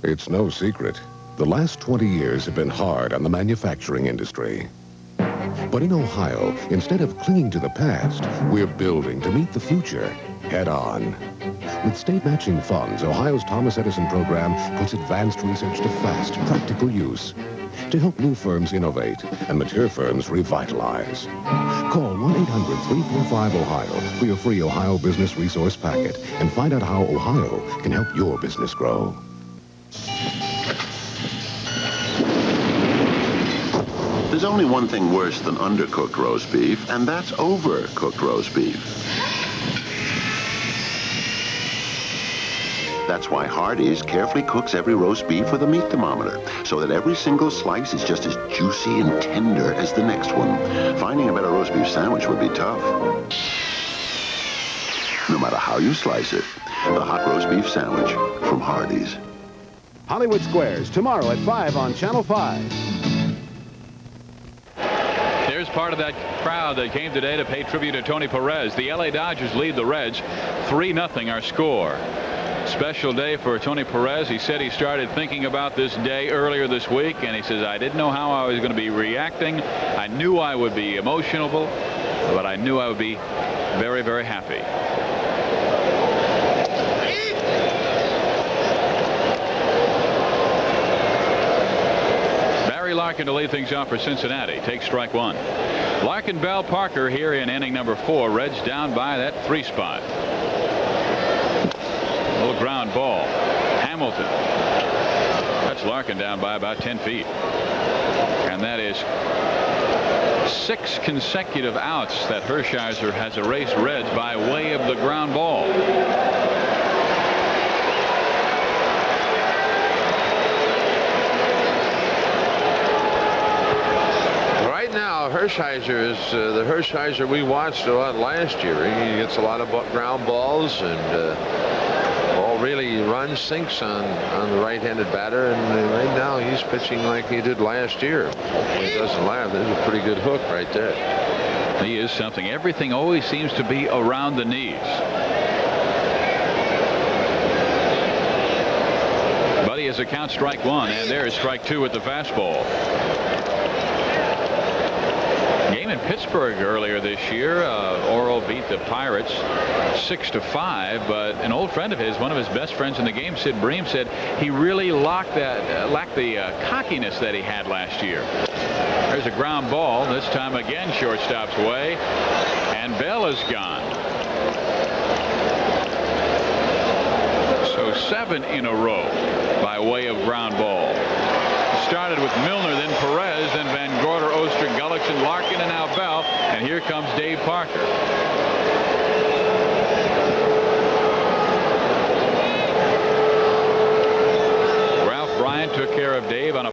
It's no secret. The last 20 years have been hard on the manufacturing industry. But in Ohio, instead of clinging to the past, we're building to meet the future head-on. With state-matching funds, Ohio's Thomas Edison program puts advanced research to fast, practical use to help new firms innovate and mature firms revitalize. Call 1-800-345-OHIO for your free Ohio Business Resource Packet and find out how Ohio can help your business grow. There's only one thing worse than undercooked roast beef, and that's overcooked roast beef. That's why Hardee's carefully cooks every roast beef with a meat thermometer, so that every single slice is just as juicy and tender as the next one. Finding a better roast beef sandwich would be tough. No matter how you slice it, the hot roast beef sandwich from Hardee's. Hollywood Squares, tomorrow at 5 on Channel 5. There's part of that crowd that came today to pay tribute to Tony Perez. The LA Dodgers lead the Reds 3-0 our score. Special day for Tony Perez. He said he started thinking about this day earlier this week, and he says, I didn't know how I was going to be reacting. I knew I would be emotional, but I knew I would be very, very happy. Larkin to lead things off for Cincinnati. Takes strike one. Larkin, Bell, Parker here in inning number 4. Reds down by that 3 spot. A little ground ball. Hamilton. That's Larkin down by about 10 feet. And that is 6 consecutive outs that Hershiser has erased Reds by way of the ground ball. Hershiser is the Hershiser we watched a lot last year. He gets a lot of ground balls and ball really runs, sinks on the right-handed batter. And right now he's pitching like he did last year. He doesn't laugh. There's a pretty good hook right there. He is something. Everything always seems to be around the knees. But he has a count strike 1, and there is strike 2 with the fastball. Game in Pittsburgh earlier this year. Orel beat the Pirates 6-5, but an old friend of his, one of his best friends in the game, Sid Bream, said he really lacked the cockiness that he had last year. There's a ground ball. This time again, shortstop's way, and Bell is gone. So 7 in a row by way of ground ball. Started with Milner, then Perez, then Van Gorder, Oster, Gullickson, Larkin, and now Bell. And here comes Dave Parker. Ralph Bryant took care of Dave on a